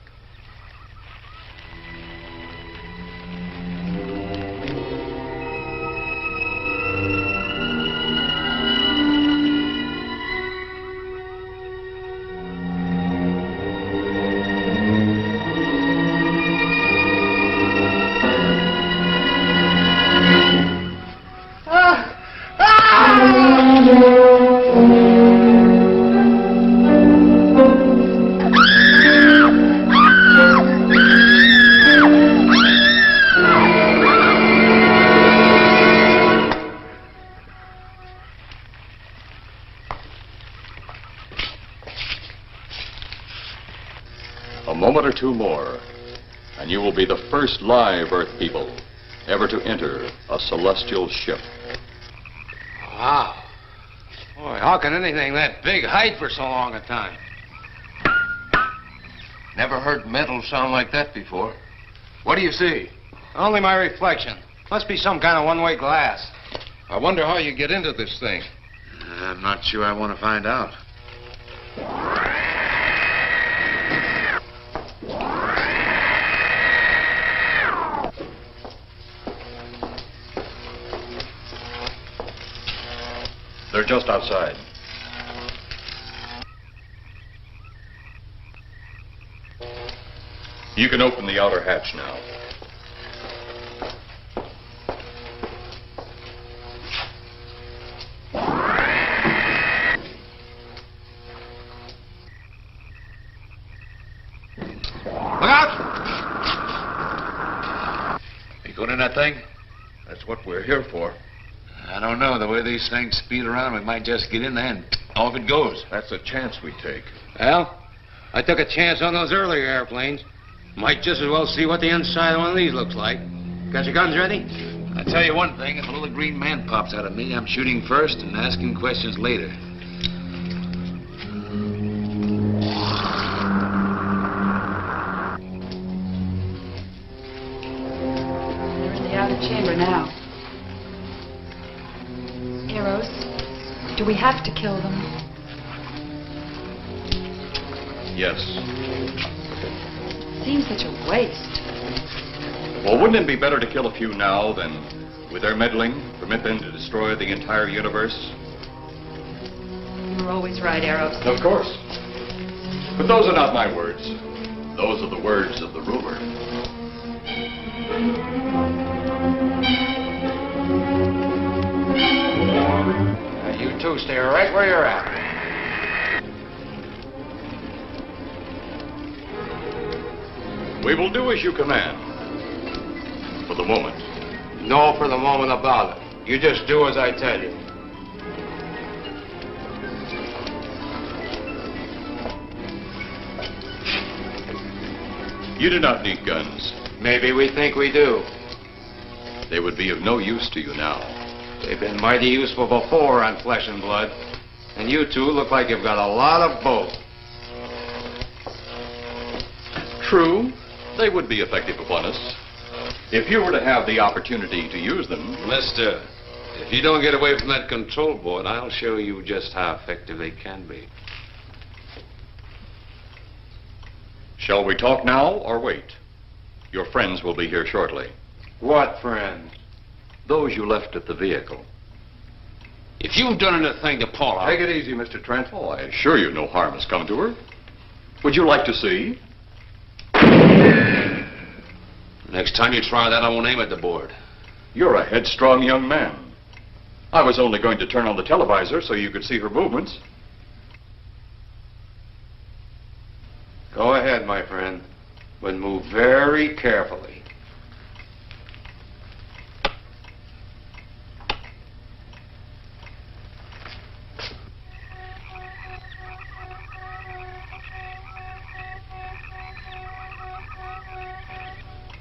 A moment or two more, and you will be the first live Earth people ever to enter a celestial ship. Wow. Boy, how can anything that big hide for so long a time? Never heard metal sound like that before. What do you see? Only my reflection. Must be some kind of one-way glass. I wonder how you get into this thing. I'm not sure I want to find out. They're just outside. You can open the outer hatch now. Look out! You going in that thing? That's what we're here for. I don't know. The way these things speed around, we might just get in there and off it goes. That's a chance we take. Well, I took a chance on those earlier airplanes. Might just as well see what the inside of one of these looks like. Got your guns ready? I'll tell you one thing. If a little green man pops out of me, I'm shooting first and asking questions later. They're in the outer chamber now. Arrows. Do we have to kill them? Yes. Seems such a waste. Well, wouldn't it be better to kill a few now than, with their meddling, permit them to destroy the entire universe? were always right, Arrows. Of course. But those are not my words. Those are the words of the rumor. You two stay right where you're at. We will do as you command. For the moment. No for the moment about it. You just do as I tell you. You do not need guns. Maybe we think we do. They would be of no use to you now. They've been mighty useful before on flesh and blood. And you two look like you've got a lot of both. True, they would be effective upon us. If you were to have the opportunity to use them... Mister, if you don't get away from that control board, I'll show you just how effective they can be. Shall we talk now or wait? Your friends will be here shortly. What friends? Those you left at the vehicle. If you've done anything to Paula... Take it easy, Mr. Trent. Oh, I assure you no harm has come to her. Would you like to see? Next time you try that, I won't aim at the board. You're a headstrong young man. I was only going to turn on the televisor so you could see her movements. Go ahead, my friend, but move very carefully.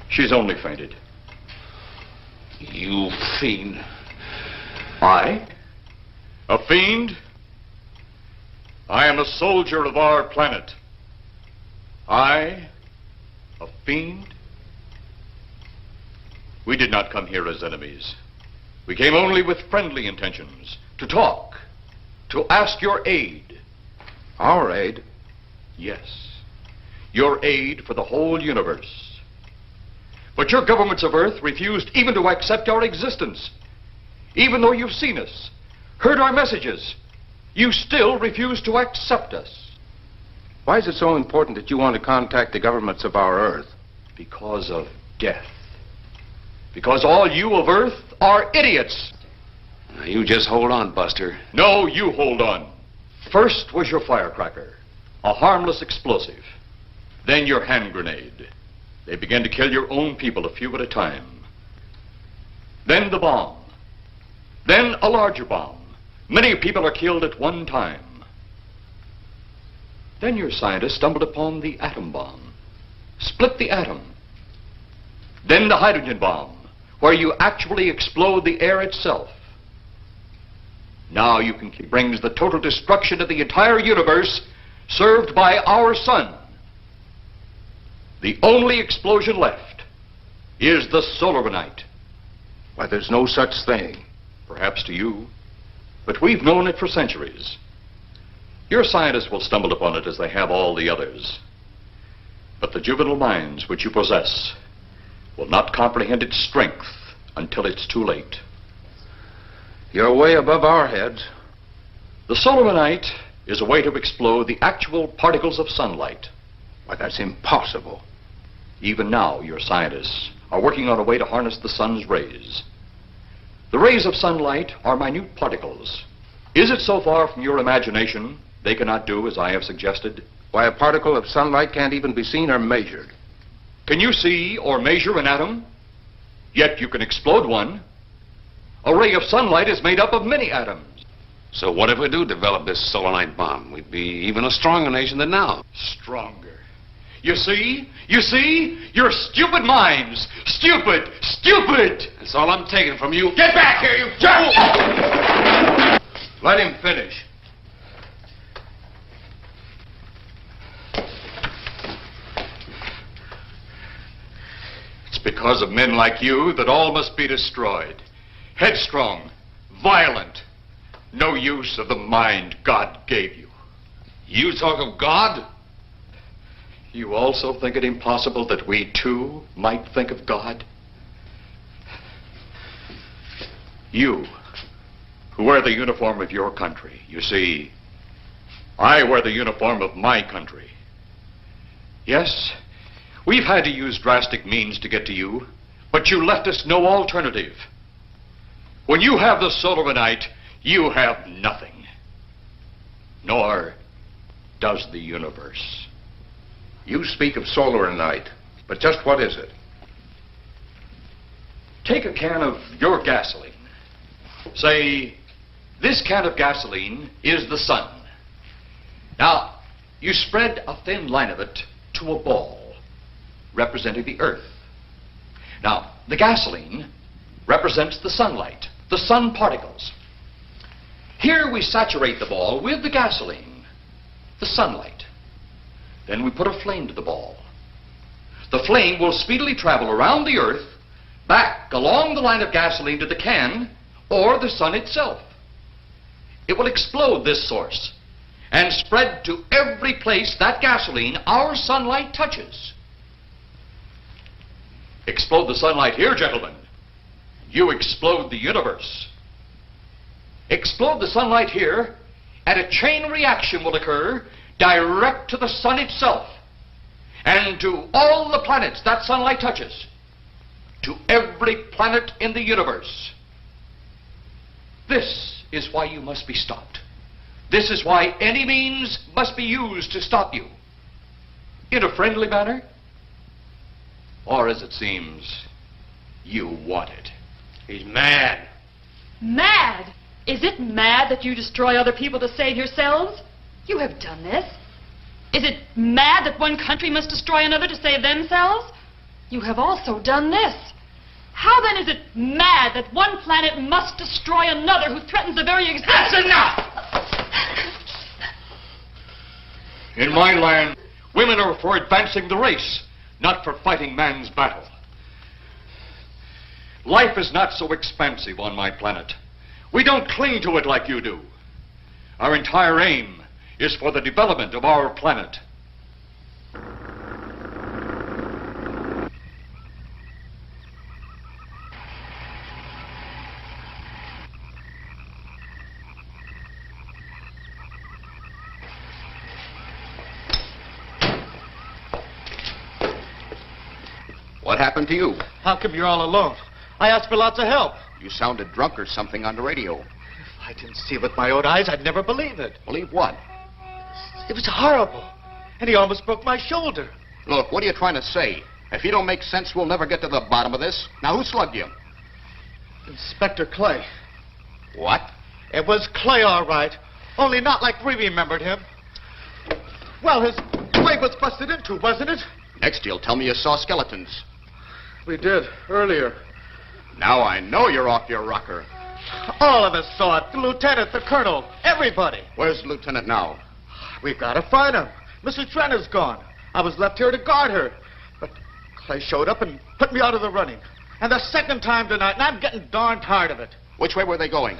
She's only fainted. You fiend. I? A fiend? I am a soldier of our planet. I? A fiend? We did not come here as enemies. We came only with friendly intentions, to talk, to ask your aid. Our aid? Yes, your aid for the whole universe. But your governments of Earth refused even to accept our existence. Even though you've seen us, heard our messages, you still refuse to accept us. Why is it so important that you want to contact the governments of our Earth? Because of death. Because all you of Earth are idiots. Now, you just hold on, Buster. No, you hold on. First was your firecracker, a harmless explosive. Then your hand grenade. They began to kill your own people a few at a time. Then the bomb. Then a larger bomb. Many people are killed at one time. Then your scientists stumbled upon the atom bomb. Split the atom. Then the hydrogen bomb, where you actually explode the air itself. Now you can brings the total destruction of the entire universe served by our sun. The only explosion left is the solarite. Why, there's no such thing. Perhaps to you, but we've known it for centuries. Your scientists will stumble upon it as they have all the others. But the juvenile minds which you possess will not comprehend its strength until it's too late. You're way above our heads. The solarite is a way to explode the actual particles of sunlight. Why, that's impossible. Even now, your scientists are working on a way to harness the sun's rays. The rays of sunlight are minute particles. Is it so far from your imagination they cannot do as I have suggested? Why, a particle of sunlight can't even be seen or measured. Can you see or measure an atom? Yet you can explode one. A ray of sunlight is made up of many atoms. So what if we do develop this solarite bomb? We'd be even a stronger nation than now. Stronger. You see? You see? Your stupid minds. Stupid! Stupid! That's all I'm taking from you. Get back here, you fool! Let him finish. It's because of men like you that all must be destroyed. Headstrong, violent, no use of the mind God gave you. You talk of God? You also think it impossible that we too might think of God? You, who wear the uniform of your country, you see, I wear the uniform of my country. Yes, we've had to use drastic means to get to you, but you left us no alternative. When you have the soul of a night, you have nothing. Nor does the universe. You speak of solar night, but just what is it? Take a can of your gasoline. Say, this can of gasoline is the sun. Now, you spread a thin line of it to a ball, representing the earth. Now, the gasoline represents the sunlight, the sun particles. Here we saturate the ball with the gasoline, the sunlight. Then we put a flame to the ball. The flame will speedily travel around the earth, back along the line of gasoline to the can, or the sun itself. It will explode this source and spread to every place that gasoline, our sunlight, touches. Explode the sunlight here, gentlemen. You explode the universe. Explode the sunlight here, and a chain reaction will occur direct to the sun itself and to all the planets that sunlight touches, to every planet in the universe. This is why you must be stopped. This is why any means must be used to stop you. In a friendly manner, or as it seems, you want it. He's mad. Mad? Is it mad that you destroy other people to save yourselves? You have done this. Is it mad that one country must destroy another to save themselves? You have also done this. How then is it mad that one planet must destroy another who threatens the very existence? That's enough! In my land, women are for advancing the race, not for fighting man's battle. Life is not so expansive on my planet. We don't cling to it like you do. Our entire aim is for the development of our planet. What happened to you? How come you're all alone? I asked for lots of help. You sounded drunk or something on the radio. If I didn't see it with my own eyes, I'd never believe it. Believe what? It was horrible. And he almost broke my shoulder. Look, what are you trying to say? If you don't make sense, we'll never get to the bottom of this. Now, who slugged you? Inspector Clay. What? It was Clay, all right. Only not like we remembered him. Well, his leg was busted into, wasn't it? Next, you'll tell me you saw skeletons. We did, earlier. Now I know you're off your rocker. All of us saw it. The lieutenant, the colonel, everybody. Where's the lieutenant now? We've got to find him. Mrs. Trent is gone. I was left here to guard her. But Clay showed up and put me out of the running. And the second time tonight, and I'm getting darn tired of it. Which way were they going?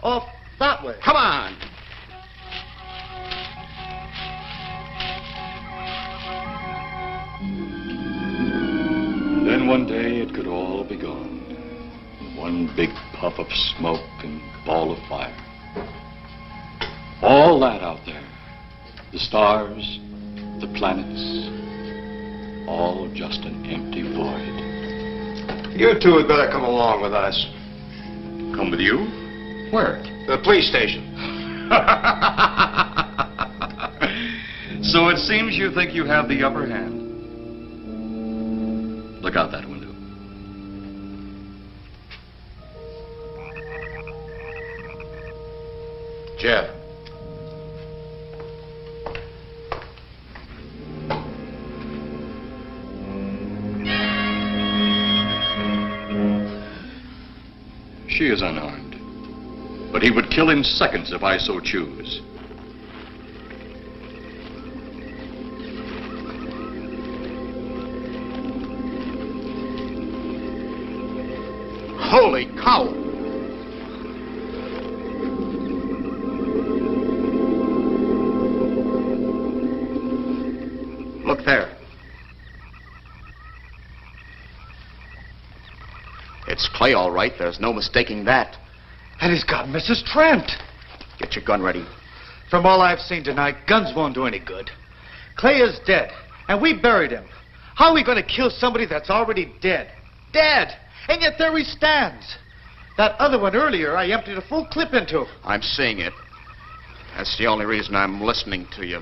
Off that way. Come on. Then one day it could all be gone. One big puff of smoke and ball of fire. All that out there. The stars, the planets, all just an empty void. You two had better come along with us. Come with you? Where? The police station. So it seems you think you have the upper hand. Look out that window. Jeff. She is unarmed. But he would kill in seconds if I so choose. Holy cow! Look there. It's Clay, all right. There's no mistaking that. And he's got Mrs. Trent. Get your gun ready. From all I've seen tonight, guns won't do any good. Clay is dead, and we buried him. How are we going to kill somebody that's already dead? Dead! And yet there he stands. That other one earlier, I emptied a full clip into. I'm seeing it. That's the only reason I'm listening to you.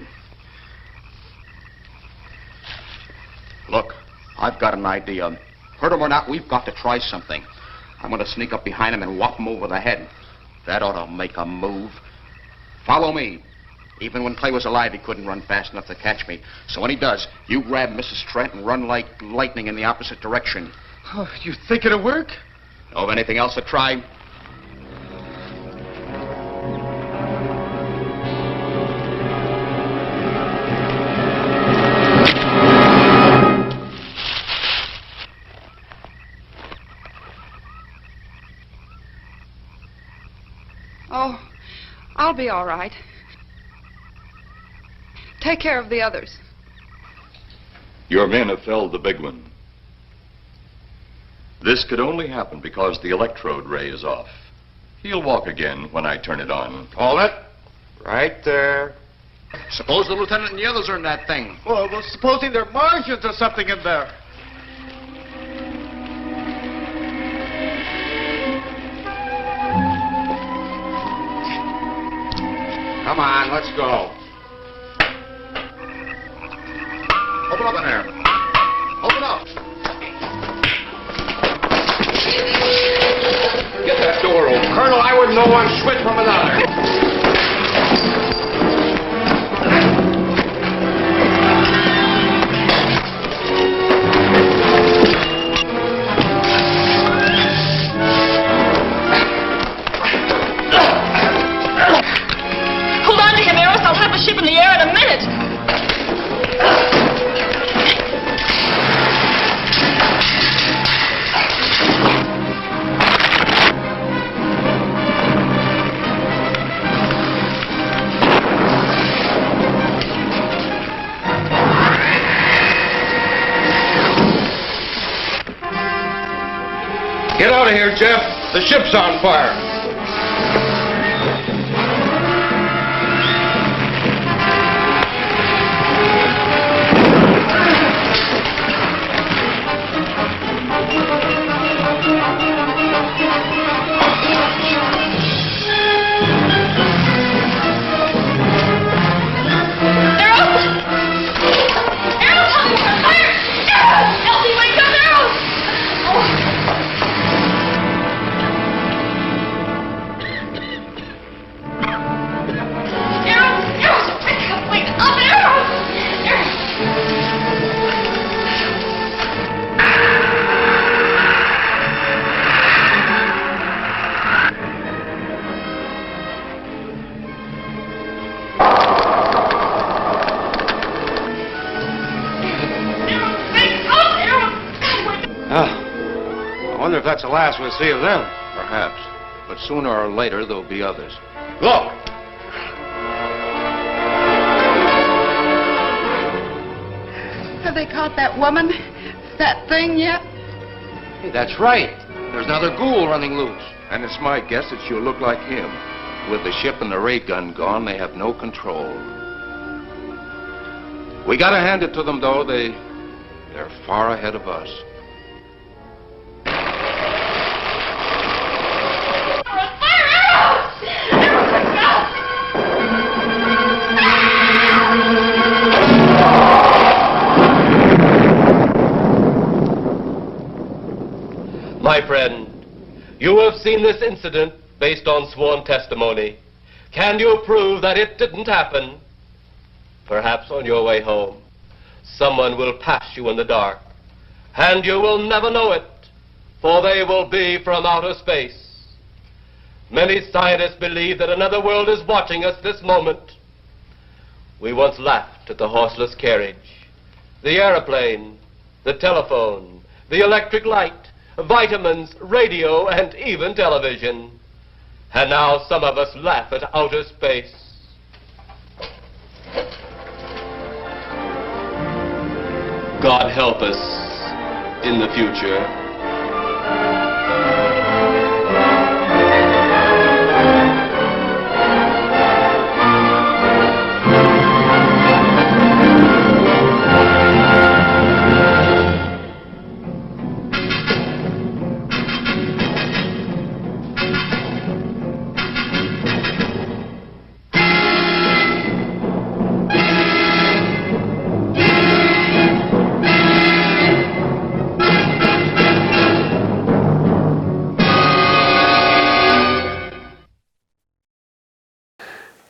Look, I've got an idea. Hurt him or not, we've got to try something. I'm going to sneak up behind him and whop him over the head. That ought to make a move. Follow me. Even when Clay was alive, he couldn't run fast enough to catch me. So when he does, you grab Mrs. Trent and run like lightning in the opposite direction. Oh, you think it'll work? Know of anything else to try? Oh, I'll be all right. Take care of the others. Your men have felled the big one. This could only happen because the electrode ray is off. He'll walk again when I turn it on. Hold it. Right there. Suppose the lieutenant and the others are in that thing. Well, supposing there are Martians or something in there. Come on, let's go. Open up in there. Open up. Get that door open. Colonel, I wouldn't know one switch from another. Hold on to him, Eros. I'll have the ship in the air in a minute. Get out of here, Jeff. The ship's on fire. I wonder if that's the last we'll see of them. Perhaps. But sooner or later, there'll be others. Look! Have they caught that woman? That thing yet? Hey, that's right. There's another ghoul running loose. And it's my guess that she'll look like him. With the ship and the ray gun gone, they have no control. We gotta hand it to them, though. They're far ahead of us. My friend, you have seen this incident based on sworn testimony. Can you prove that it didn't happen? Perhaps on your way home, someone will pass you in the dark, and you will never know it, for they will be from outer space. Many scientists believe that another world is watching us this moment. We once laughed at the horseless carriage, the airplane, the telephone, the electric light, vitamins, radio, and even television. And now some of us laugh at outer space. God help us in the future.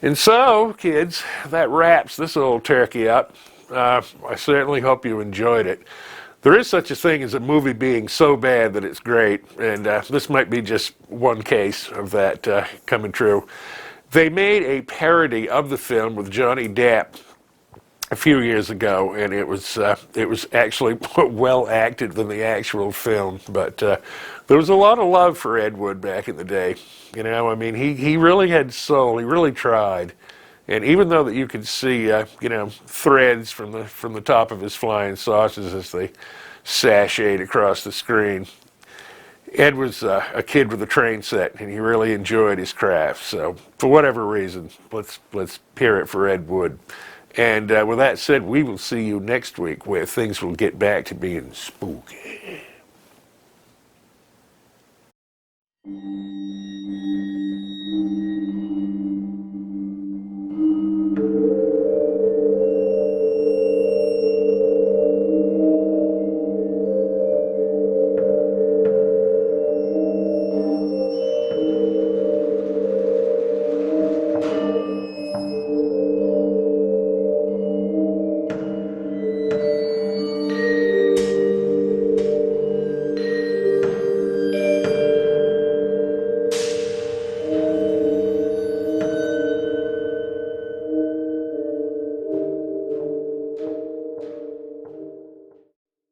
And so, kids, that wraps this old turkey up. I certainly hope you enjoyed it. There is such a thing as a movie being so bad that it's great, and this might be just one case of that coming true. They made a parody of the film with Johnny Depp a few years ago, and it was actually well acted than the actual film. But there was a lot of love for Ed Wood back in the day. You know, I mean, he really had soul. He really tried. And even though that you could see, you know, threads from the top of his flying saucers as they sashayed across the screen, Ed was a kid with a train set, and he really enjoyed his craft. So, for whatever reason, let's hear it for Ed Wood. And with that said, we will see you next week, where things will get back to being spooky.